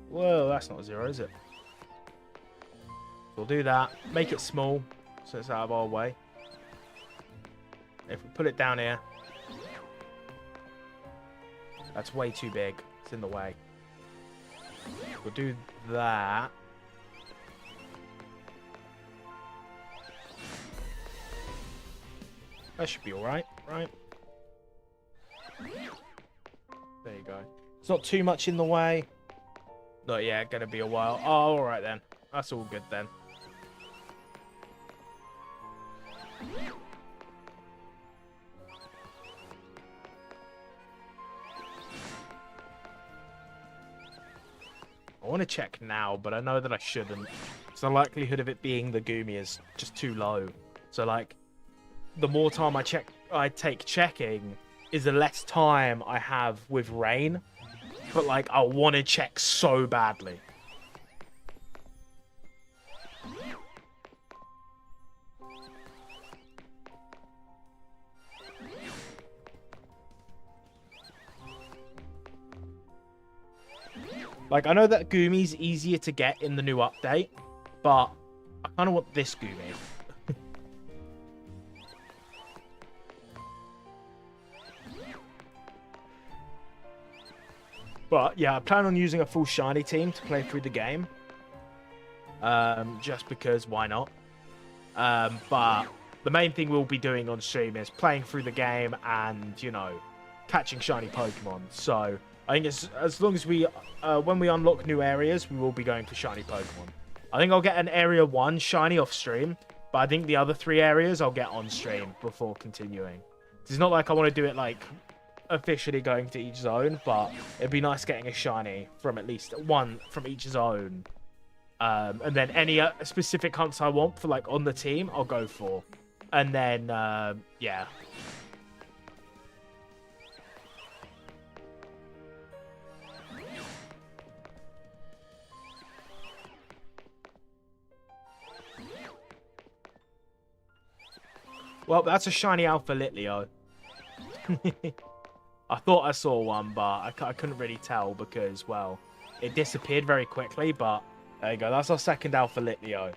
Whoa, that's not 0, is it? We'll do that. Make it small, so it's out of our way. If we put it down here, that's way too big. It's in the way. We'll do that. That should be alright, right? There you go. It's not too much in the way. Not yet, gonna be a while. Oh, alright then. That's all good then. I want to check now, but I know that I shouldn't. So the likelihood of it being the Goomy is just too low. So like, the more time I take checking, is the less time I have with rain. But like, I want to check so badly. Like, I know that Goomy's easier to get in the new update, but I kind of want this Goomy. But, yeah, I plan on using a full shiny team to play through the game. Just because, why not? But the main thing we'll be doing on stream is playing through the game and, you know, catching shiny Pokemon. So, I think it's, as long as we, when we unlock new areas, we will be going for shiny Pokemon. I think I'll get an area 1 shiny off stream, but I think the other 3 areas I'll get on stream before continuing. It's not like I want to do it, like, officially going to each zone, but it'd be nice getting a shiny from at least one from each zone. And then any specific hunts I want for, like, on the team, I'll go for. And then, yeah. Well, that's a shiny Alpha Litleo. I thought I saw one, but I couldn't really tell because, well, it disappeared very quickly, but there you go. That's our second Alpha Litleo.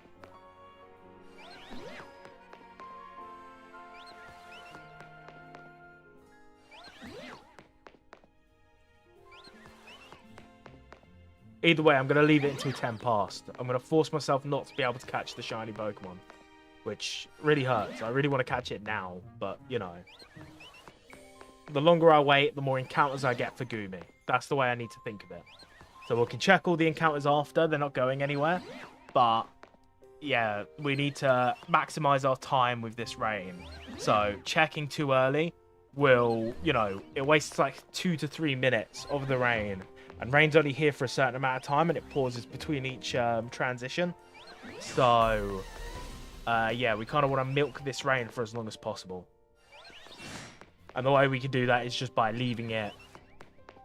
Either way, I'm going to leave it until 10 past. I'm going to force myself not to be able to catch the shiny Pokemon, which really hurts. I really want to catch it now, but, you know. The longer I wait, the more encounters I get for Goomy. That's the way I need to think of it. So we can check all the encounters after. They're not going anywhere. But yeah, we need to maximize our time with this rain. So checking too early will, you know, it wastes like 2 to 3 minutes of the rain. And rain's only here for a certain amount of time, and it pauses between each transition. So, yeah, we kind of want to milk this rain for as long as possible. And the way we can do that is just by leaving it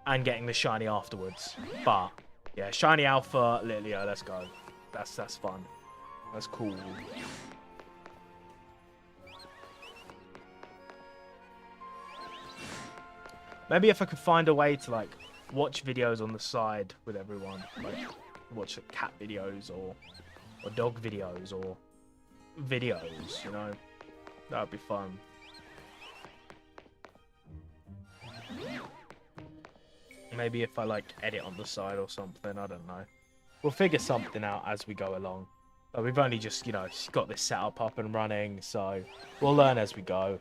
and getting the shiny afterwards. But, yeah, shiny alpha, Litleo, let's go. That's fun. That's cool. Maybe if I could find a way to, like, watch videos on the side with everyone. Like, watch cat videos or dog videos or videos, you know? That would be fun. Maybe if I, like, edit on the side or something, I don't know. We'll figure something out as we go along. But we've only just, you know, got this setup up and running, so we'll learn as we go.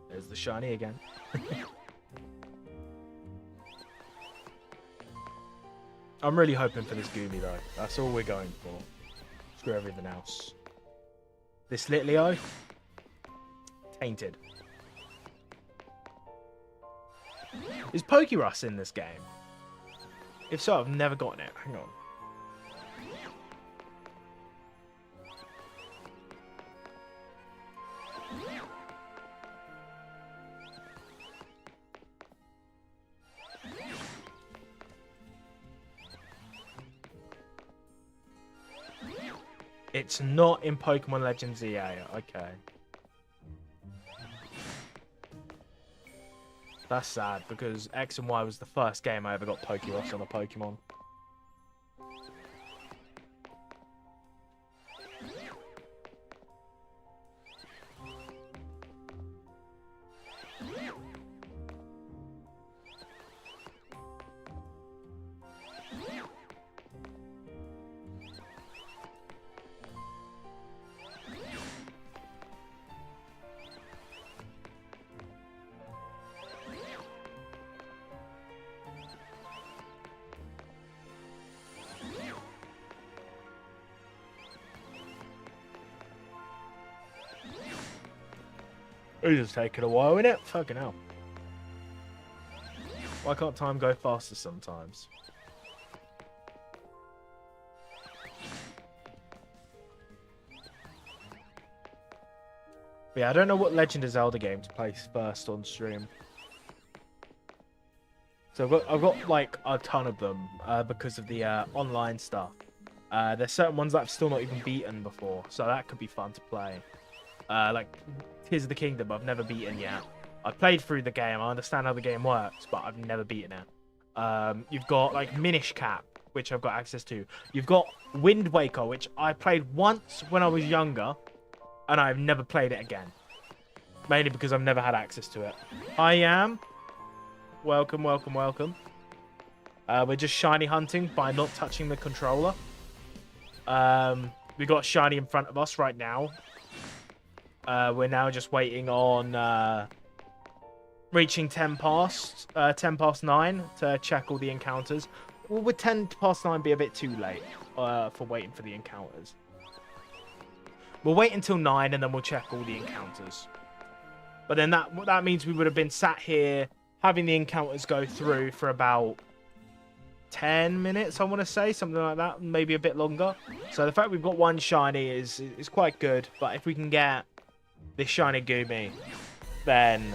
There's the shiny again. I'm really hoping for this Goomy, though. That's all we're going for. Screw everything else. This Litleo, tainted. Is Pokerus in this game? If so, I've never gotten it. Hang on. It's not in Pokemon Legends EA. Okay. That's sad, because X and Y was the first game I ever got Pokerus on a Pokemon. It's just taking a while, innit? Fucking hell. Why can't time go faster sometimes? But yeah, I don't know what Legend of Zelda game to play first on stream. So I've got like a ton of them because of the online stuff. There's certain ones that I've still not even beaten before, so that could be fun to play. Like Tears of the Kingdom, I've never beaten yet. I played through the game, I understand how the game works, but I've never beaten it. You've got like Minish Cap, which I've got access to. You've got Wind Waker, which I played once when I was younger, and I've never played it again. Mainly because I've never had access to it. I am. Welcome, welcome, welcome. We're just shiny hunting by not touching the controller. We got shiny in front of us right now. We're now just waiting on reaching 10 past 9 to check all the encounters. Well, would 10 past 9 be a bit too late for waiting for the encounters? We'll wait until 9 and then we'll check all the encounters. But then that means we would have been sat here having the encounters go through for about 10 minutes, I want to say, something like that, maybe a bit longer. So the fact we've got one shiny is quite good. But if we can get this shiny Goomy, then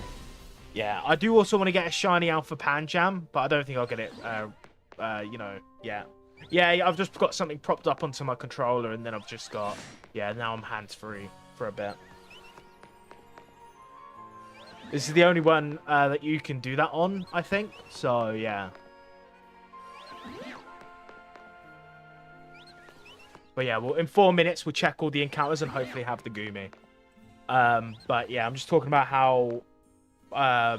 yeah, I do also want to get a shiny Alpha Pancham, but I don't think I'll get it. You know, yeah, I've just got something propped up onto my controller, and then I've just got now I'm hands-free for a bit. This is the only one that you can do that on, I think. So yeah. But yeah, well, in 4 minutes we'll check all the encounters and hopefully have the Goomy. But yeah, I'm just talking about how I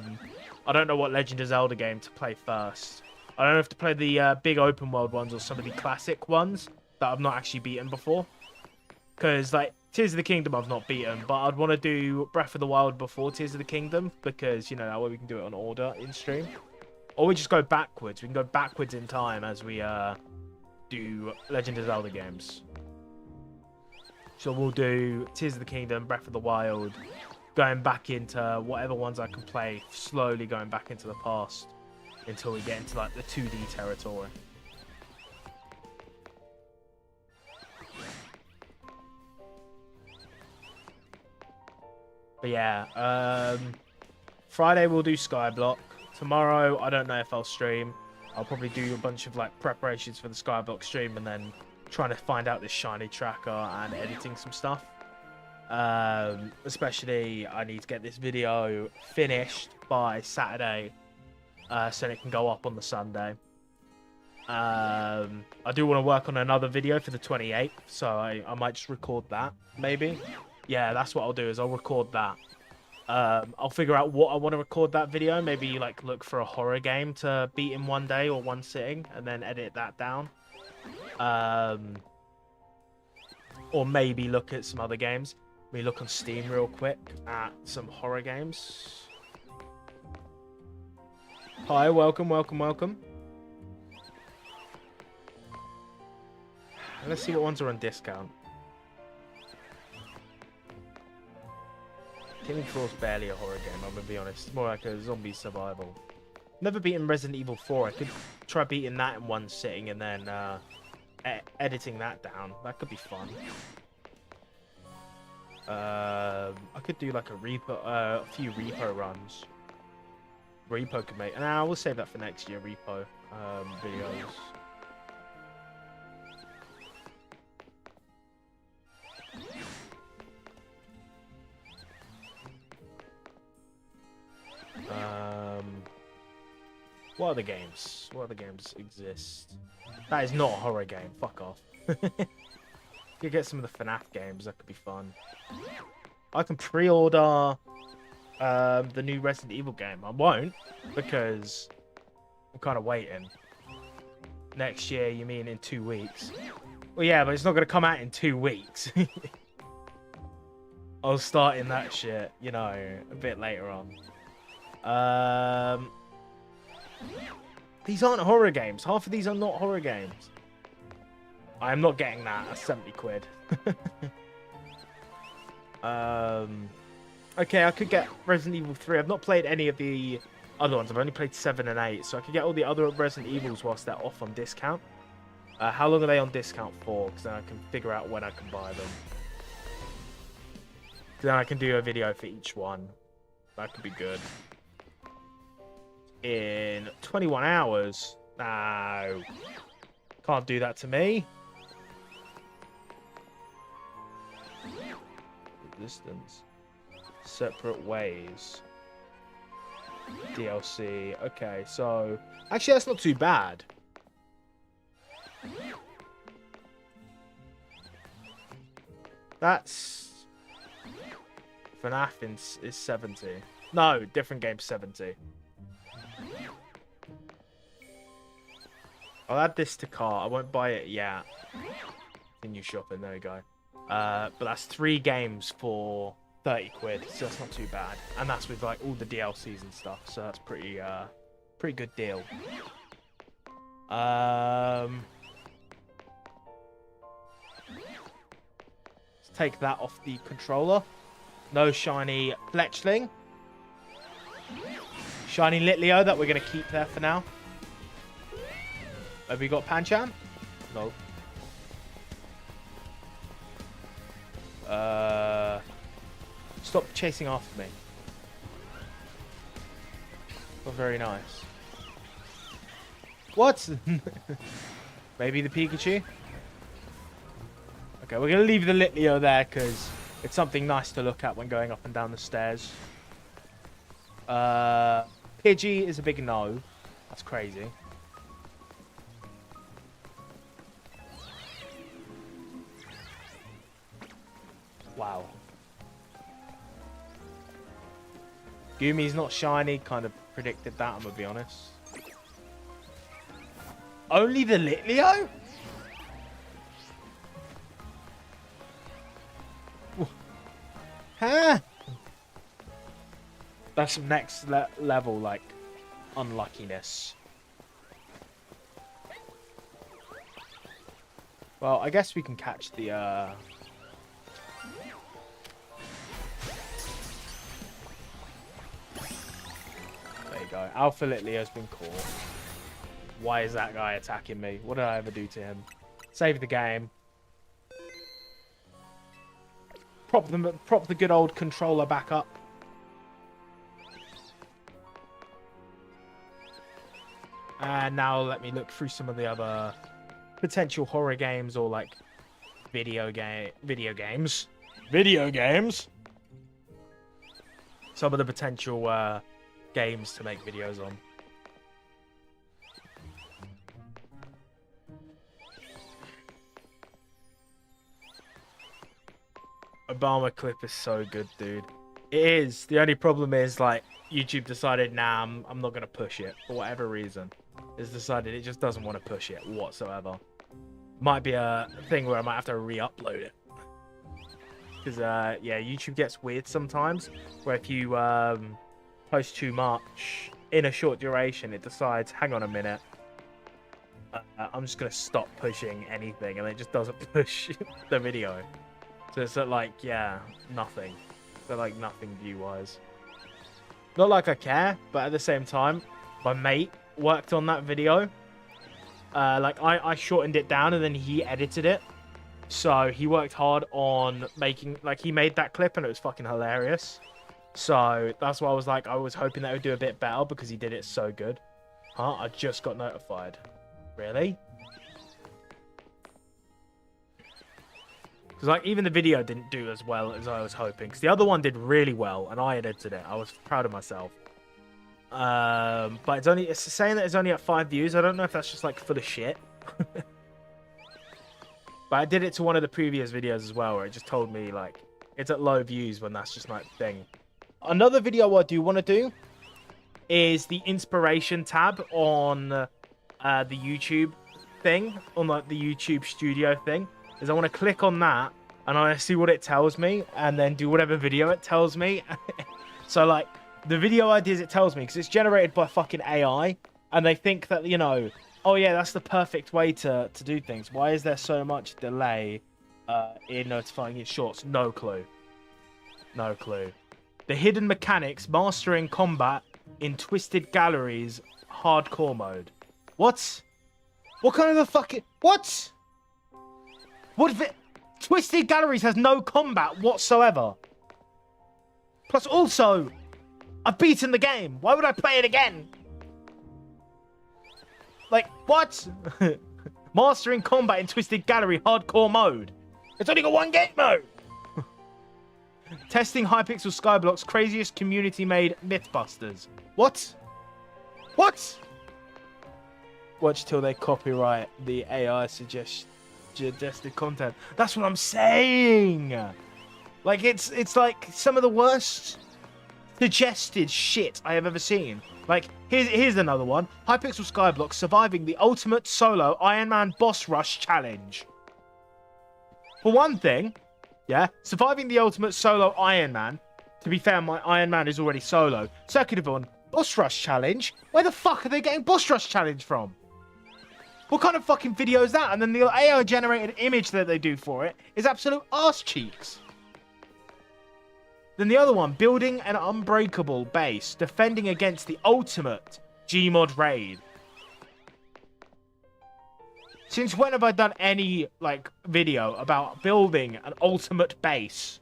don't know what Legend of Zelda game to play first. I don't know if to play the big open world ones or some of the classic ones that I've not actually beaten before. Because like Tears of the Kingdom I've not beaten, but I'd want to do Breath of the Wild before Tears of the Kingdom because, you know, that way we can do it on order in stream. Or we just go backwards. We can go backwards in time as we do Legend of Zelda games. So we'll do Tears of the Kingdom, Breath of the Wild, going back into whatever ones I can play, slowly going back into the past until we get into like the 2D territory. But yeah, Friday we'll do Skyblock. Tomorrow, I don't know if I'll stream. I'll probably do a bunch of like preparations for the Skyblock stream and then trying to find out this shiny tracker and editing some stuff. Especially, I need to get this video finished by Saturday so it can go up on the Sunday. I do want to work on another video for the 28th, so I might just record that, maybe. Yeah, that's what I'll do, is I'll record that. I'll figure out what I want to record that video. Maybe like look for a horror game to beat in one day or one sitting and then edit that down. Or maybe look at some other games. Let me look on Steam real quick at some horror games. Hi, welcome, welcome, welcome. Let's see what ones are on discount. Killing Floor's barely a horror game, I'm gonna be honest. It's more like a zombie survival. Never beaten Resident Evil 4. I could try beating that in one sitting and then editing that down. That could be fun. I could do like a few repo runs. Repo could make. Nah, we'll save that for next year. Repo videos. What other games? What other games exist? That is not a horror game. Fuck off. You get some of the FNAF games. That could be fun. I can pre-order the new Resident Evil game. I won't because I'm kind of waiting. Next year, you mean in 2 weeks? Well, yeah, but it's not going to come out in 2 weeks. I'll start in that shit, you know, a bit later on. These aren't horror games. Half of these are not horror games. I am not getting that. That's 70 quid. Okay, I could get Resident Evil 3. I've not played any of the other ones. I've only played 7 and 8. So I could get all the other Resident Evils whilst they're off on discount. How long are they on discount for? Because then I can figure out when I can buy them. Then I can do a video for each one. That could be good. In 21 hours? No. Can't do that to me. Distance. Separate ways. DLC. Okay, so... Actually, that's not too bad. That's... FNAF is 70. No, different game 70. I'll add this to cart. I won't buy it yet. Continue shopping. There we go. But that's 3 games for 30 quid. So that's not too bad. And that's with like all the DLCs and stuff. So that's pretty good deal. Let's take that off the controller. No shiny Fletchling. Shiny Litleo that we're going to keep there for now. Have we got Pancham? No. Stop chasing after me. Not very nice. What? Maybe the Pikachu? Okay, we're going to leave the Litleo there because it's something nice to look at when going up and down the stairs. Pidgey is a big no. That's crazy. Wow. Gumi's not shiny. Kind of predicted that, I'm going to be honest. Only the Litleo? Huh? That's some next level, like, unluckiness. Well, I guess we can catch the, There you go. Alpha Litley has been caught. Why is that guy attacking me? What did I ever do to him? Save the game. Prop the good old controller back up. And now let me look through some of the other potential horror games or like video games. Some of the potential games to make videos on. Obama clip is so good, dude. It is. The only problem is, like, YouTube decided, nah, I'm not going to push it for whatever reason. It's decided it just doesn't want to push it whatsoever. Might be a thing where I might have to re-upload it. Because, yeah, YouTube gets weird sometimes. Where if you post too much in a short duration, it decides, hang on a minute. I'm just going to stop pushing anything. And it just doesn't push the video. So it's like, yeah, nothing. So like nothing view-wise. Not like I care, but at the same time, my mate worked on that video. Like I shortened it down and then he edited it. So he worked hard on making, like he made that clip and it was fucking hilarious. So that's why I was like, I was hoping that it would do a bit better because he did it so good. Huh? I just got notified. Really? Because like even the video didn't do as well as I was hoping. Because the other one did really well, and I edited it. I was proud of myself. But it's saying that it's only at 5 views. I don't know if that's just like full of shit. But I did it to one of the previous videos as well, where it just told me like it's at low views when that's just like thing. Another video I do want to do is the inspiration tab on the YouTube thing, on like the YouTube studio thing. Is I want to click on that and I want to see what it tells me and then do whatever video it tells me. So like the video ideas it tells me, because it's generated by fucking AI and they think that, you know, oh yeah, that's the perfect way to do things. Why is there so much delay in notifying its shorts? No clue. No clue. The hidden mechanics, mastering combat in Twisted Galleries hardcore mode. What? What kind of a fucking... What? What if it... Twisted Galleries has no combat whatsoever. Plus also, I've beaten the game. Why would I play it again? Like, what? Mastering combat in Twisted Gallery hardcore mode. It's only got one game mode. Testing Hypixel Skyblock's craziest community-made Mythbusters. What? What? Watch till they copyright the AI suggested content. That's what I'm saying. Like it's like some of the worst suggested shit I have ever seen. Like here's another one. Hypixel Skyblock surviving the ultimate solo Iron Man boss rush challenge. For one thing, yeah, surviving the ultimate solo Iron Man. To be fair, my Iron Man is already solo. Second of all, boss rush challenge. Where the fuck are they getting boss rush challenge from? What kind of fucking video is that? And then the AI-generated image that they do for it is absolute arse cheeks. Then the other one, building an unbreakable base, defending against the ultimate Gmod raid. Since when have I done any, like, video about building an ultimate base?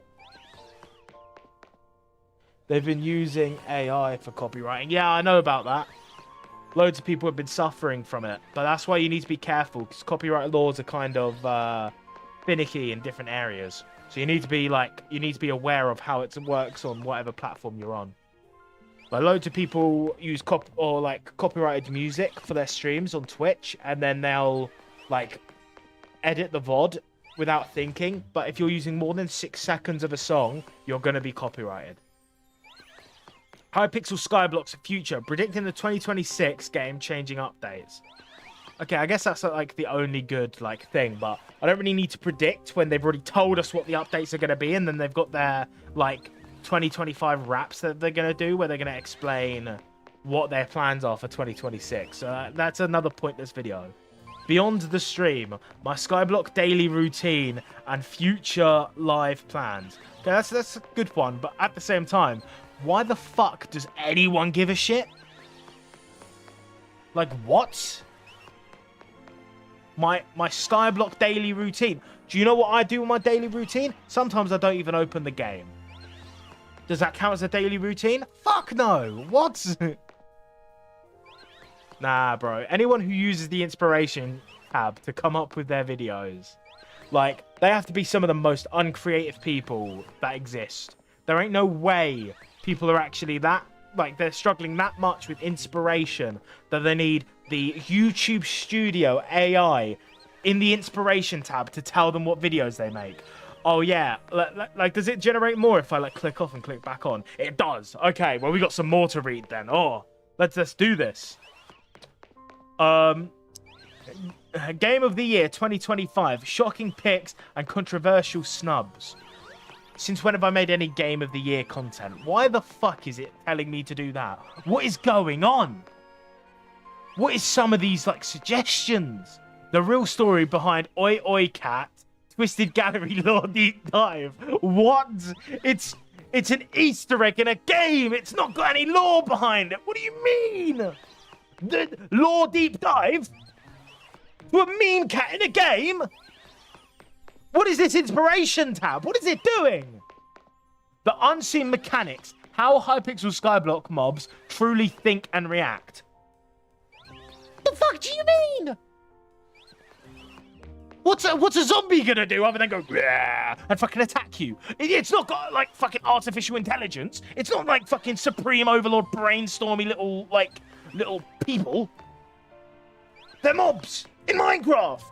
They've been using AI for copywriting. Yeah, I know about that. Loads of people have been suffering from it, but that's why you need to be careful, because copyright laws are kind of finicky in different areas. So you need to be aware of how it works on whatever platform you're on. Like loads of people use copyrighted music for their streams on Twitch, and then they'll like edit the VOD without thinking. But if you're using more than 6 seconds of a song, you're going to be copyrighted. Hypixel Skyblock's future, predicting the 2026 game-changing updates. Okay, I guess that's like the only good like thing, but I don't really need to predict when they've already told us what the updates are going to be, and then they've got their like 2025 wraps that they're going to do, where they're going to explain what their plans are for 2026. So that's another pointless video. Beyond the stream, my Skyblock daily routine and future live plans. Okay, that's a good one, but at the same time, why the fuck does anyone give a shit? Like, what? My Skyblock daily routine. Do you know what I do with my daily routine? Sometimes I don't even open the game. Does that count as a daily routine? Fuck no. What? Nah, bro. Anyone who uses the inspiration tab to come up with their videos, like, they have to be some of the most uncreative people that exist. There ain't no way people are actually that, like, they're struggling that much with inspiration that they need the YouTube Studio AI in the inspiration tab to tell them what videos they make. Oh yeah, like, does it generate more if I like click off and click back on? It does. Okay, well, we got some more to read then. Oh, let's do this. Game of the Year 2025, shocking picks and controversial snubs. Since when have I made any Game of the Year content? Why the fuck is it telling me to do that? What is going on? What is some of these, like, suggestions? The real story behind Oi Oi Cat, Twisted Gallery Lore Deep Dive. What? It's an Easter egg in a game. It's not got any lore behind it. What do you mean? The lore deep dive? To a meme cat in a game? What is this inspiration tab? What is it doing? The unseen mechanics. How Hypixel Skyblock mobs truly think and react. The fuck do you mean? What's a zombie gonna do other than go and fucking attack you? It's not got like fucking artificial intelligence. It's not like fucking Supreme Overlord brainstormy little people. They're mobs in Minecraft.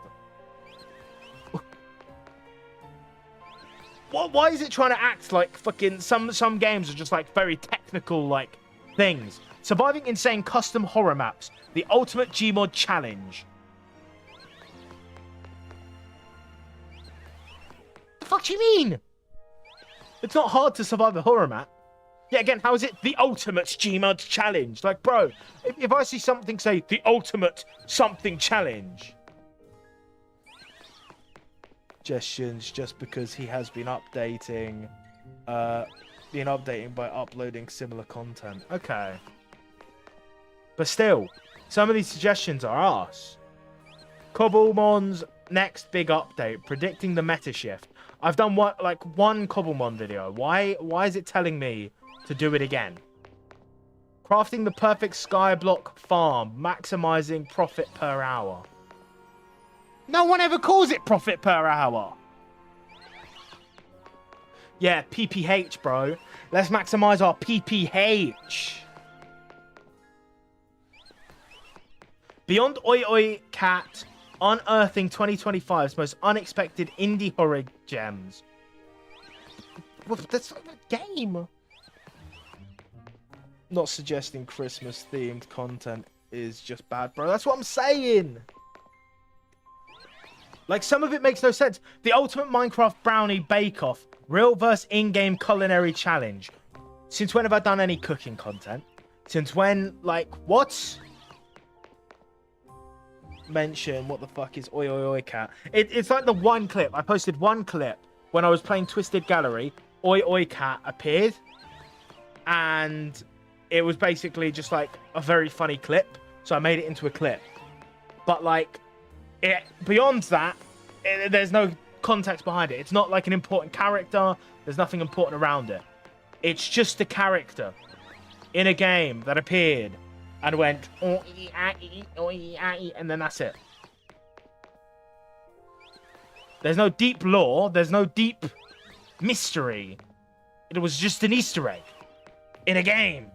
Why is it trying to act like fucking some games are just like very technical like things? Surviving insane custom horror maps. The ultimate Gmod challenge. The fuck do you mean? It's not hard to survive a horror map. Yeah, again, how is it the ultimate Gmod challenge? Like, bro, if I see something say the ultimate something challenge. Suggestions just because he has been updating by uploading similar content. Okay. But still, some of these suggestions are arse. Cobblemon's next big update, predicting the meta shift. I've done one Cobblemon video. Why is it telling me to do it again? Crafting the perfect skyblock farm, maximizing profit per hour. No one ever calls it profit per hour. Yeah, PPH, bro. Let's maximize our PPH. Beyond Oi Oi Cat, unearthing 2025's most unexpected indie horror gems. Well, that's not a game. Not suggesting Christmas-themed content is just bad, bro. That's what I'm saying. Like, some of it makes no sense. The ultimate Minecraft brownie bake-off. Real versus in-game culinary challenge. Since when have I done any cooking content? Since when, like, what? Mention, what the fuck is Oi Oi Oi Cat? It's like the one clip. I posted one clip when I was playing Twisted Gallery. Oi Oi Cat appeared. And it was basically just, like, a very funny clip. So I made it into a clip. But, like... beyond that, there's no context behind it. It's not like an important character. There's nothing important around it. It's just a character in a game that appeared and went, and then that's it. There's no deep lore. There's no deep mystery. It was just an Easter egg in a game.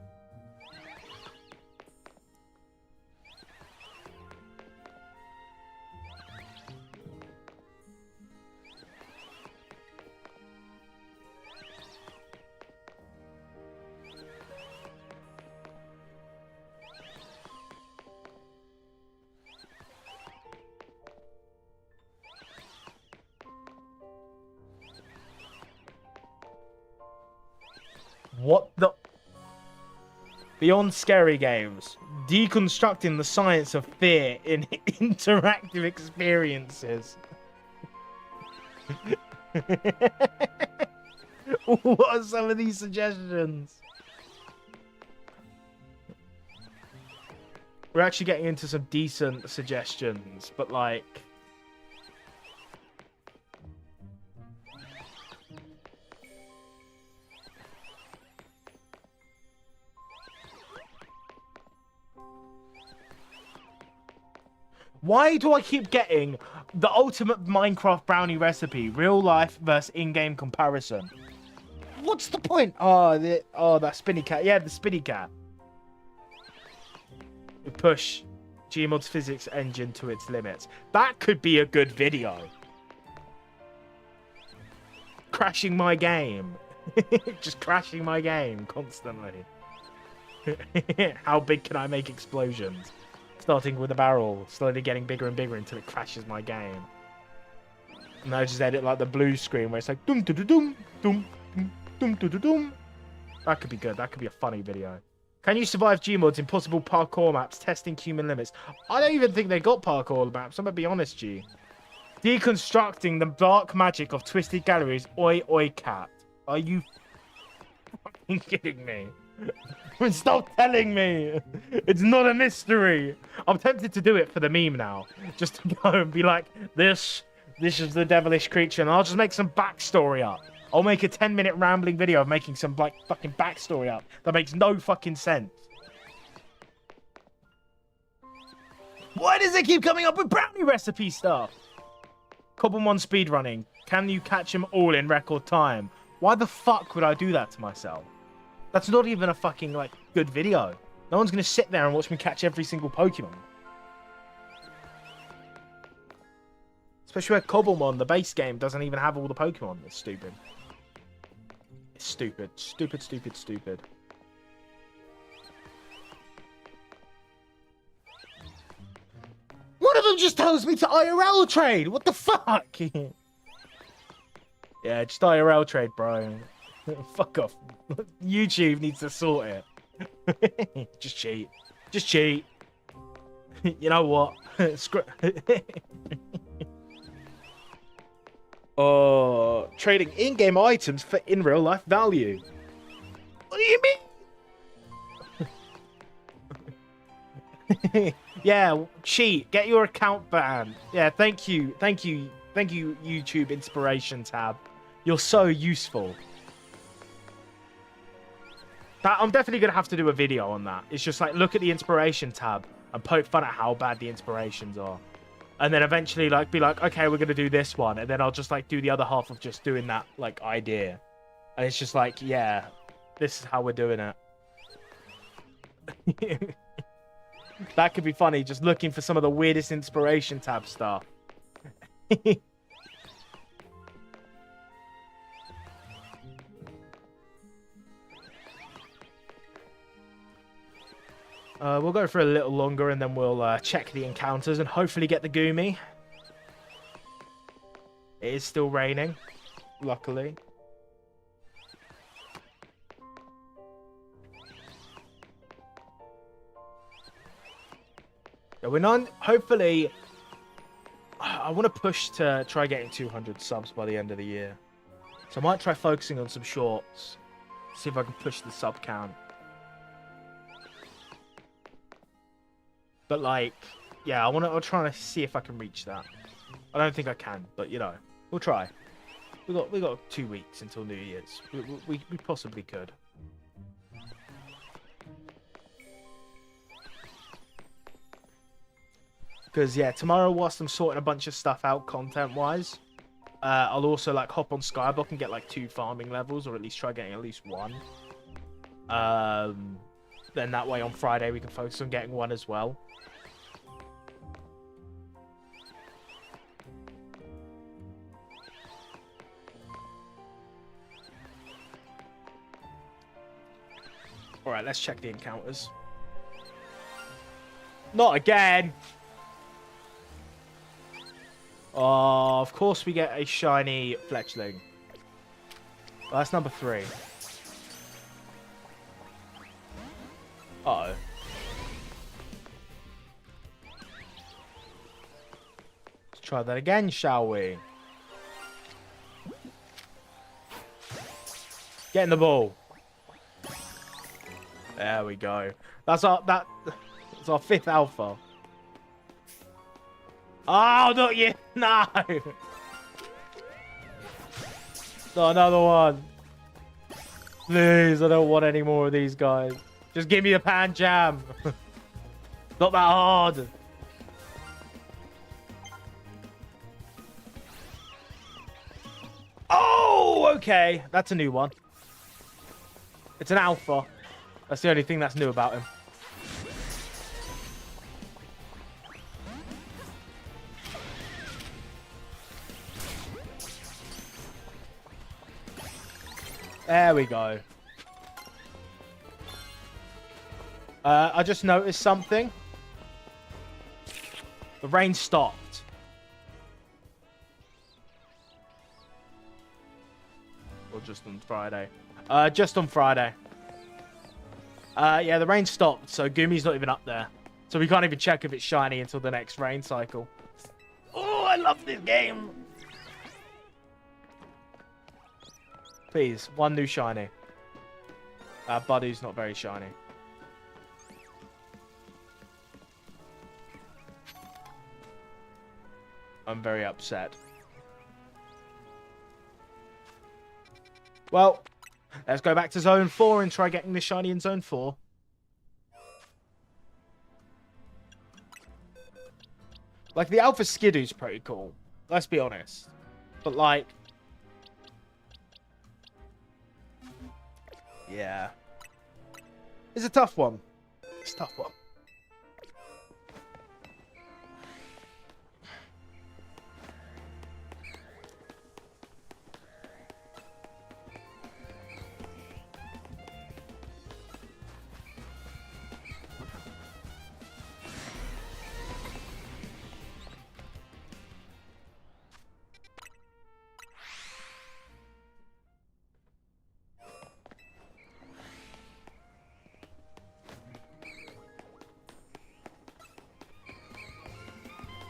What the? Beyond scary games, deconstructing the science of fear in interactive experiences. What are some of these suggestions? We're actually getting into some decent suggestions, but like... Why do I keep getting the ultimate Minecraft brownie recipe, real life versus in-game comparison? What's the point? Oh, that spinny cat. Yeah, the spinny cat. We push Gmod's physics engine to its limits. That could be a good video. Crashing my game. Just crashing my game constantly. How big can I make explosions? Starting with a barrel, slowly getting bigger and bigger until it crashes my game. And I just edit like the blue screen where it's like dum dum dum dum dum dum dum. That could be good. That could be a funny video. Can you survive Gmod's impossible parkour maps testing human limits? I don't even think they got parkour maps. I'm gonna be honest, G. Deconstructing the dark magic of twisted galleries. Oi oi cat. Are you fucking kidding me? Stop telling me! It's not a mystery! I'm tempted to do it for the meme now. Just to go and be like, this is the devilish creature, and I'll just make some backstory up. I'll make a 10-minute rambling video of making some, like, fucking backstory up. That makes no fucking sense. Why does it keep coming up with brownie recipe stuff? Cobblemon speedrunning. Can you catch them all in record time? Why the fuck would I do that to myself? That's not even a fucking, like, good video. No one's going to sit there and watch me catch every single Pokemon. Especially where Cobblemon, the base game, doesn't even have all the Pokemon. It's stupid. It's stupid. Stupid, stupid, stupid. One of them just tells me to IRL trade! What the fuck? Yeah, just IRL trade, bro. Fuck off. YouTube needs to sort it. Just cheat. Just cheat. You know what? Oh, trading in-game items for in real life value. What do you mean? Yeah, cheat. Get your account banned. Yeah, thank you. Thank you. Thank you, YouTube Inspiration tab. You're so useful. I'm definitely going to have to do a video on that. It's just like, look at the inspiration tab and poke fun at how bad the inspirations are. And then eventually, like, be like, okay, we're going to do this one. And then I'll just, like, do the other half of just doing that, like, idea. And it's just like, yeah, this is how we're doing it. That could be funny, just looking for some of the weirdest inspiration tab stuff. We'll go for a little longer and then we'll check the encounters and hopefully get the Goomy. It is still raining, luckily. Yeah, we're not... Hopefully... I want to push to try getting 200 subs by the end of the year. So I might try focusing on some shorts. See if I can push the sub count. But, like, yeah, I'll try to see if I can reach that. I don't think I can, but, you know, we'll try. We got 2 weeks until New Year's. We possibly could. Because, yeah, tomorrow, whilst I'm sorting a bunch of stuff out content-wise, I'll also, like, hop on Skyblock and get, like, 2 farming levels, or at least try getting at least 1. Then that way on Friday we can focus on getting 1 as well. Alright, let's check the encounters. Not again! Oh, of course we get a shiny Fletchling. Well, that's number 3. Uh-oh. Let's try that again, shall we? Get in the ball. There we go. That's our 5th alpha. Oh, not yet. No. Not another one. Please, I don't want any more of these guys. Just give me the pan jam. Not that hard. Oh, okay. That's a new one. It's an alpha. That's the only thing that's new about him. There we go. I just noticed something. The rain stopped. Or just on Friday. Just on Friday. Yeah, the rain stopped, so Gumi's not even up there. So we can't even check if it's shiny until the next rain cycle. Oh, I love this game. Please, one new shiny. Buddy's not very shiny. I'm very upset. Well, let's go back to Zone 4 and try getting the shiny in Zone 4. Like, the Alpha Skidoo's pretty cool. Let's be honest. But, like... yeah. It's a tough one. It's a tough one.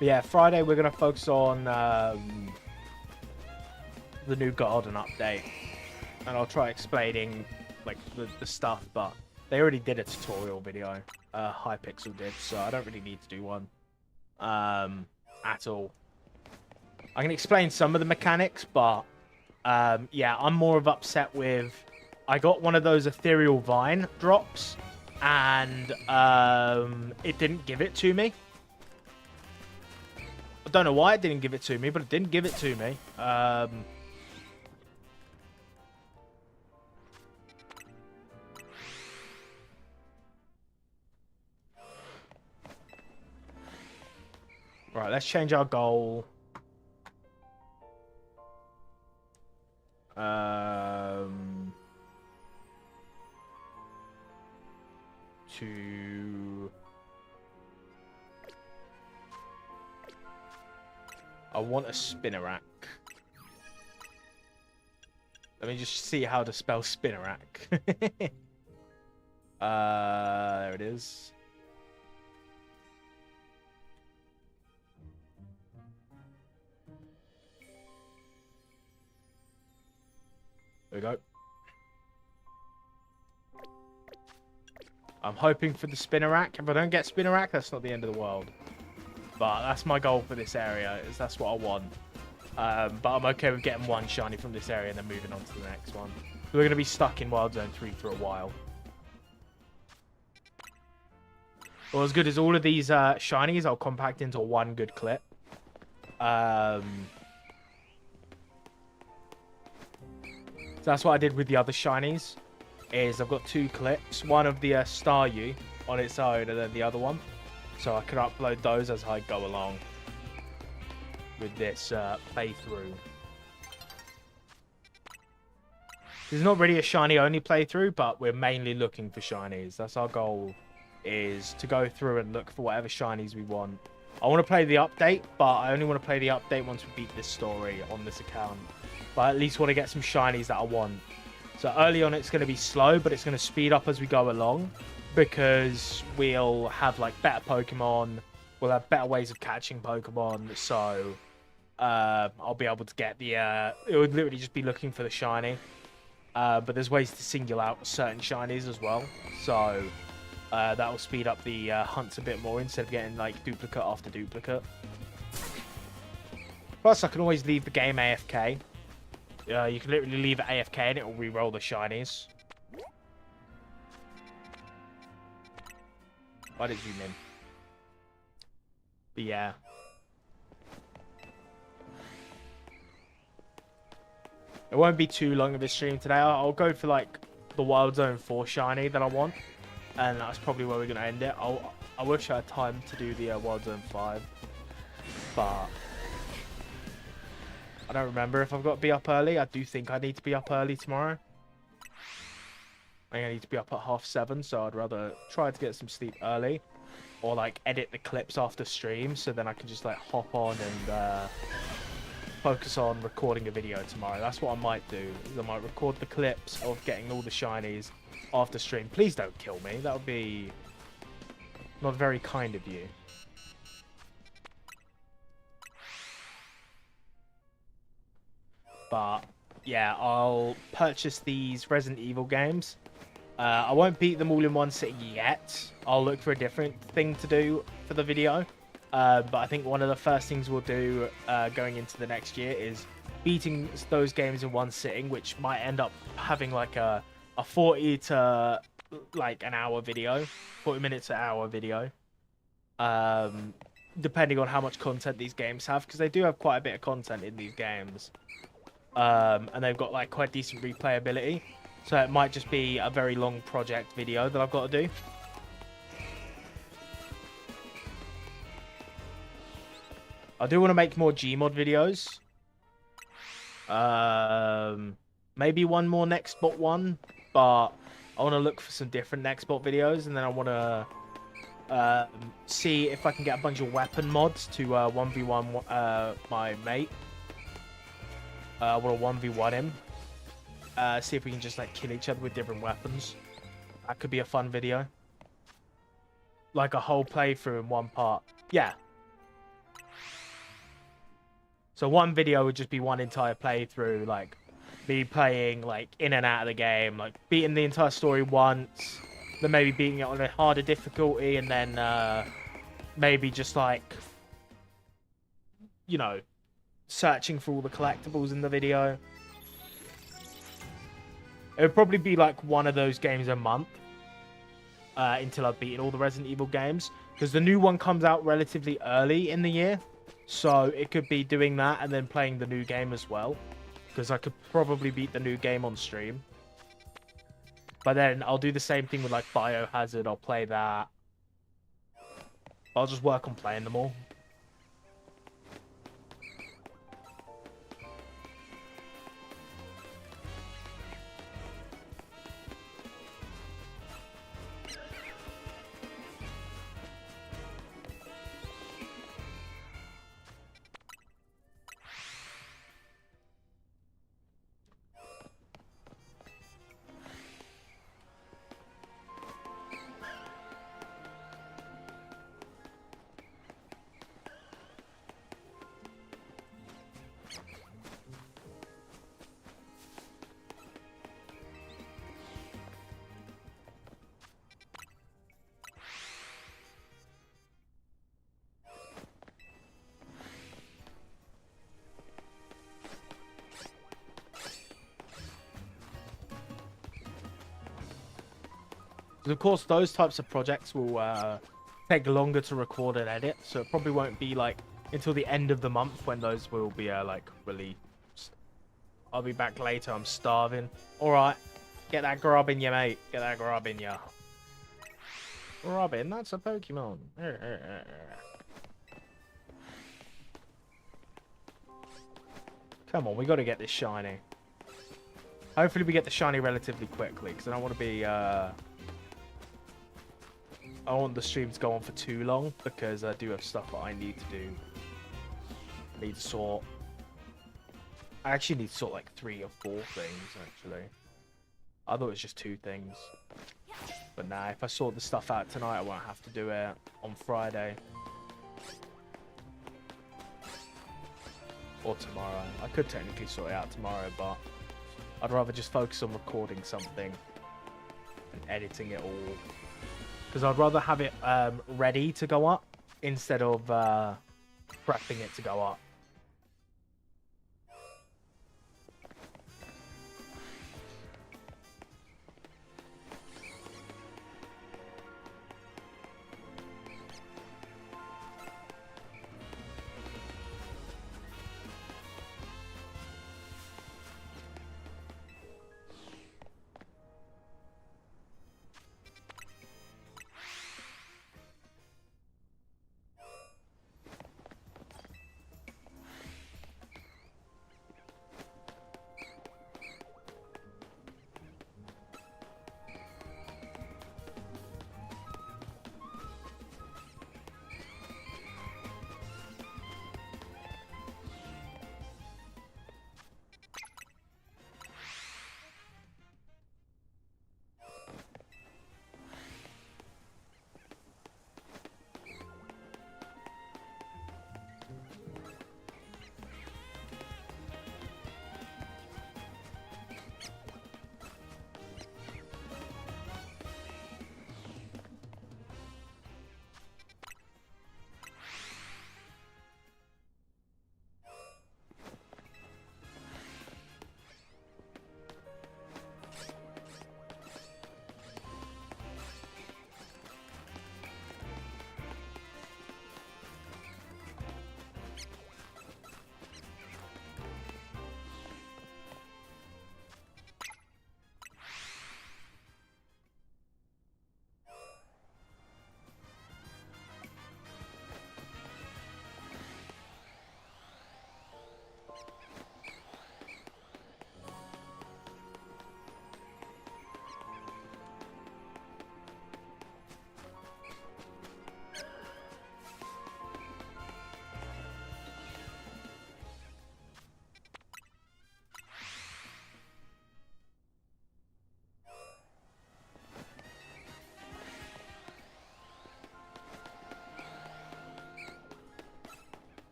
But yeah, Friday we're going to focus on the new garden update. And I'll try explaining like the stuff, but they already did a tutorial video. Hypixel did, so I don't really need to do one at all. I can explain some of the mechanics, but yeah, I'm more of upset with... I got one of those ethereal vine drops, and it didn't give it to me. I don't know why it didn't give it to me, but it didn't give it to me. Right, let's change our goal. To... I want a Spinnerack. Let me just see how to spell Spinnerack. There it is. There we go. I'm hoping for the Spinnerack. If I don't get Spinnerack, that's not the end of the world. But that's my goal for this area. That's what I want. But I'm okay with getting one shiny from this area and then moving on to the next one. So we're going to be stuck in Wild Zone 3 for a while. Well, as good as all of these shinies, I'll compact into one good clip. So that's what I did with the other shinies. Is I've got two clips. One of the Staryu on its own, and then the other one. So I can upload those as I go along with this playthrough. There's not really a shiny only playthrough, but we're mainly looking for shinies. That's our goal, is to go through and look for whatever shinies we want. I want to play the update, but I only want to play the update once we beat this story on this account. But I at least want to get some shinies that I want. So early on it's going to be slow, but it's going to speed up as we go along. because we'll have like better Pokemon, we'll have better ways of catching Pokemon, so I'll be able to get the it would literally just be looking for the shiny, but there's ways to single out certain shinies as well, so that will speed up the hunts a bit more instead of getting like duplicate after duplicate. Plus I can always leave the game AFK. You can literally leave it AFK and it will re-roll the shinies. Why did you zoom in? But yeah. It won't be too long of a stream today. I'll go for like the Wild Zone 4 shiny that I want. And that's probably where we're going to end it. I wish I had time to do the Wild Zone 5. But I don't remember if I've got to be up early. I do think I need to be up early tomorrow. I think I need to be up at 7:30, so I'd rather try to get some sleep early. Or like edit the clips after stream, so then I can just like hop on and focus on recording a video tomorrow. That's what I might do. Is I might record the clips of getting all the shinies after stream. Please don't kill me. That would be not very kind of you. But yeah, I'll purchase these Resident Evil games. I won't beat them all in one sitting yet. I'll look for a different thing to do for the video. But I think one of the first things we'll do going into the next year is beating those games in one sitting, which might end up having like a 40 to like an hour video, 40 minutes an hour video, depending on how much content these games have, because they do have quite a bit of content in these games, and they've got like quite decent replayability. So it might just be a very long project video that I've got to do. I do want to make more Gmod videos. Maybe one more Nextbot one, but I want to look for some different Nextbot videos, and then I want to see if I can get a bunch of weapon mods to 1v1 my mate. I want to 1v1 him. See if we can just like kill each other with different weapons. That could be a fun video. Like a whole playthrough in one part. Yeah. So one video would just be one entire playthrough, like me playing like in and out of the game, like beating the entire story once, then maybe beating it on a harder difficulty, and then maybe just like, you know, searching for all the collectibles in the video. It would probably be like one of those games a month until I've beaten all the Resident Evil games, because the new one comes out relatively early in the year. So it could be doing that and then playing the new game as well, because I could probably beat the new game on stream. But then I'll do the same thing with like Biohazard. I'll play that. I'll just work on playing them all. Of course, those types of projects will take longer to record and edit, so it probably won't be like until the end of the month when those will be like released. I'll be back later. I'm starving. All right, get that grub in you, mate. Get that grub in you. Robin, that's a Pokemon. Come on, we got to get this shiny. Hopefully, we get the shiny relatively quickly, because I don't want to be. I don't want the stream to go on for too long, because I do have stuff that I need to do. I need to sort. I actually need to sort like 3 or 4 things, actually. I thought it was just 2 things. But nah, if I sort the stuff out tonight, I won't have to do it on Friday. Or tomorrow. I could technically sort it out tomorrow, but I'd rather just focus on recording something and editing it all. Because I'd rather have it ready to go up instead of prepping it to go up.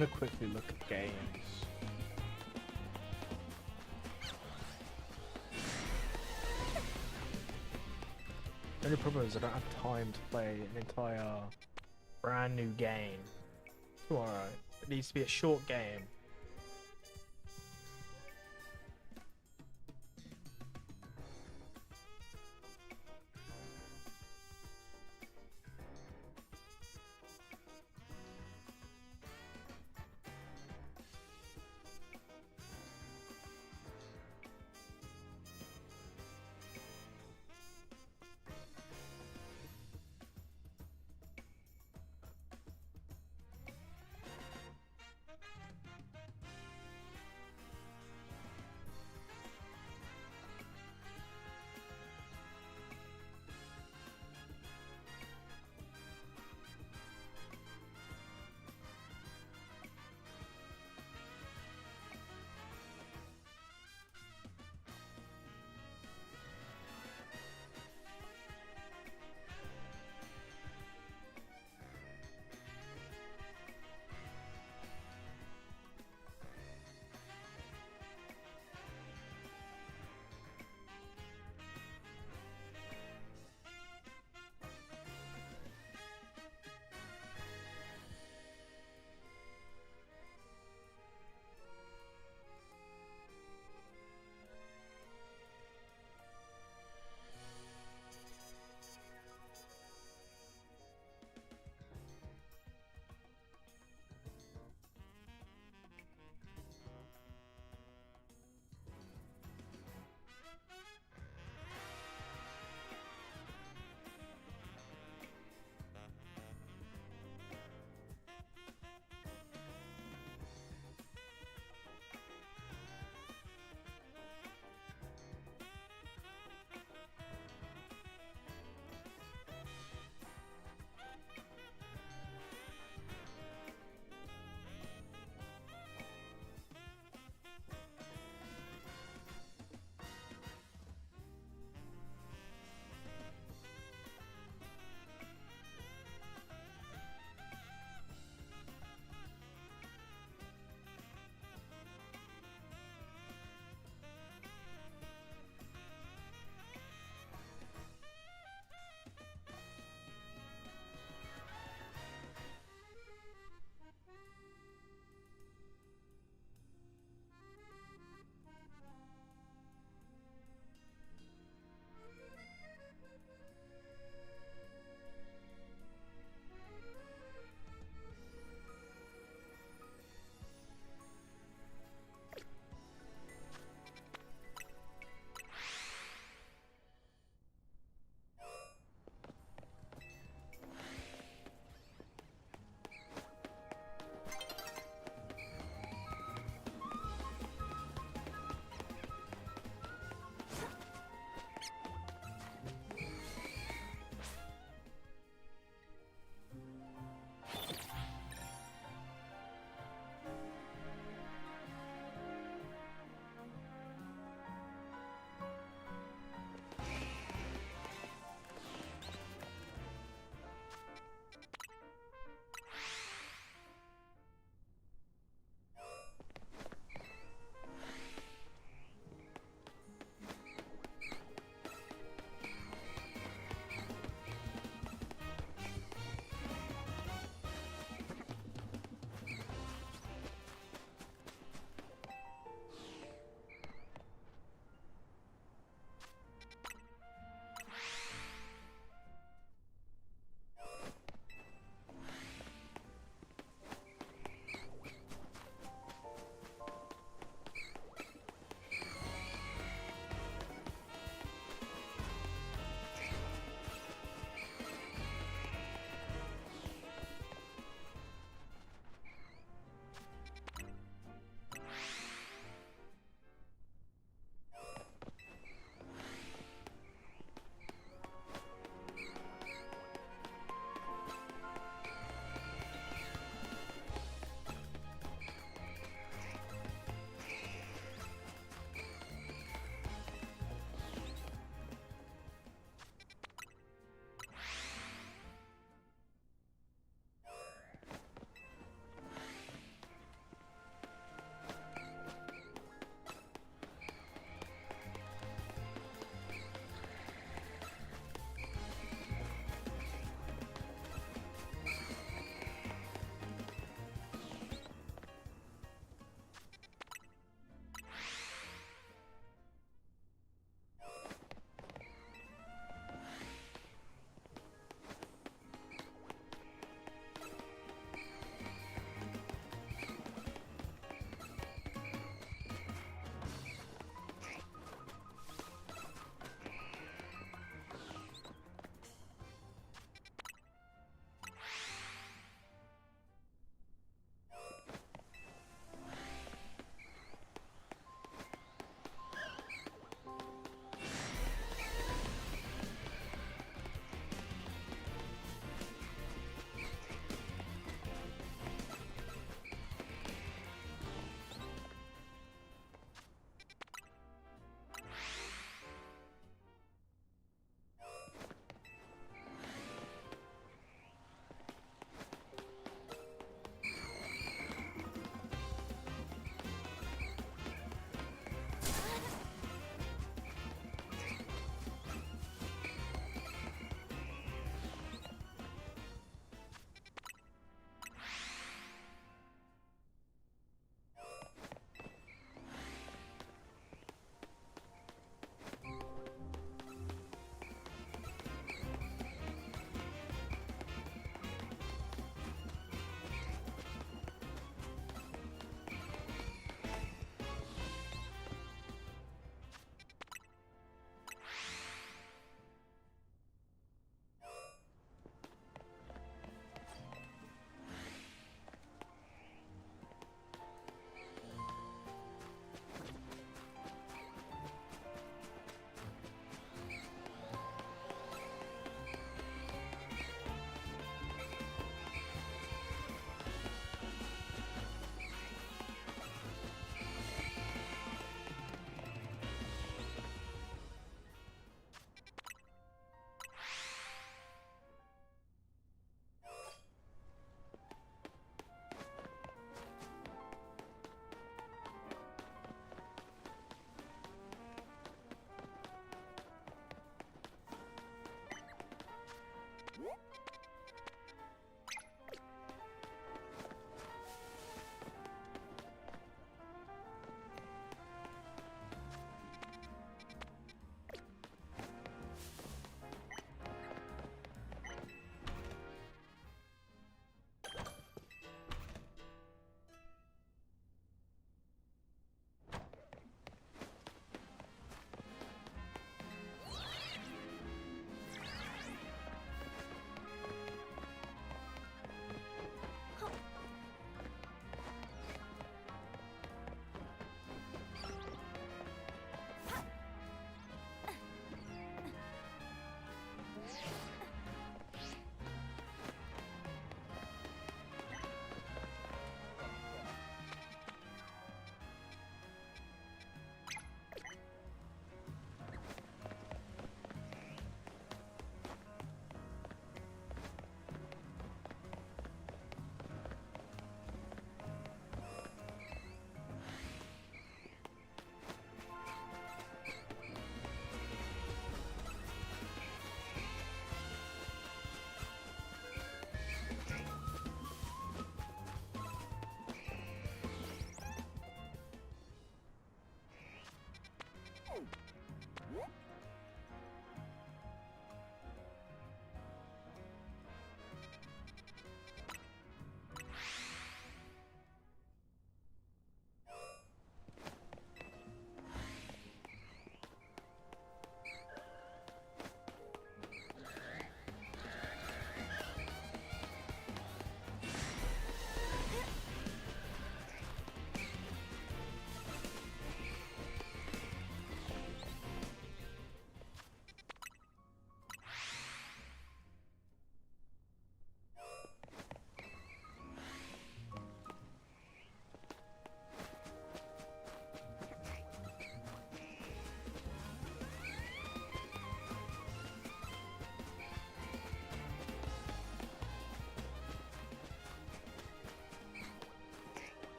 want to quickly look at games. The only problem is I don't have time to play an entire brand new game tomorrow. It needs to be a short game.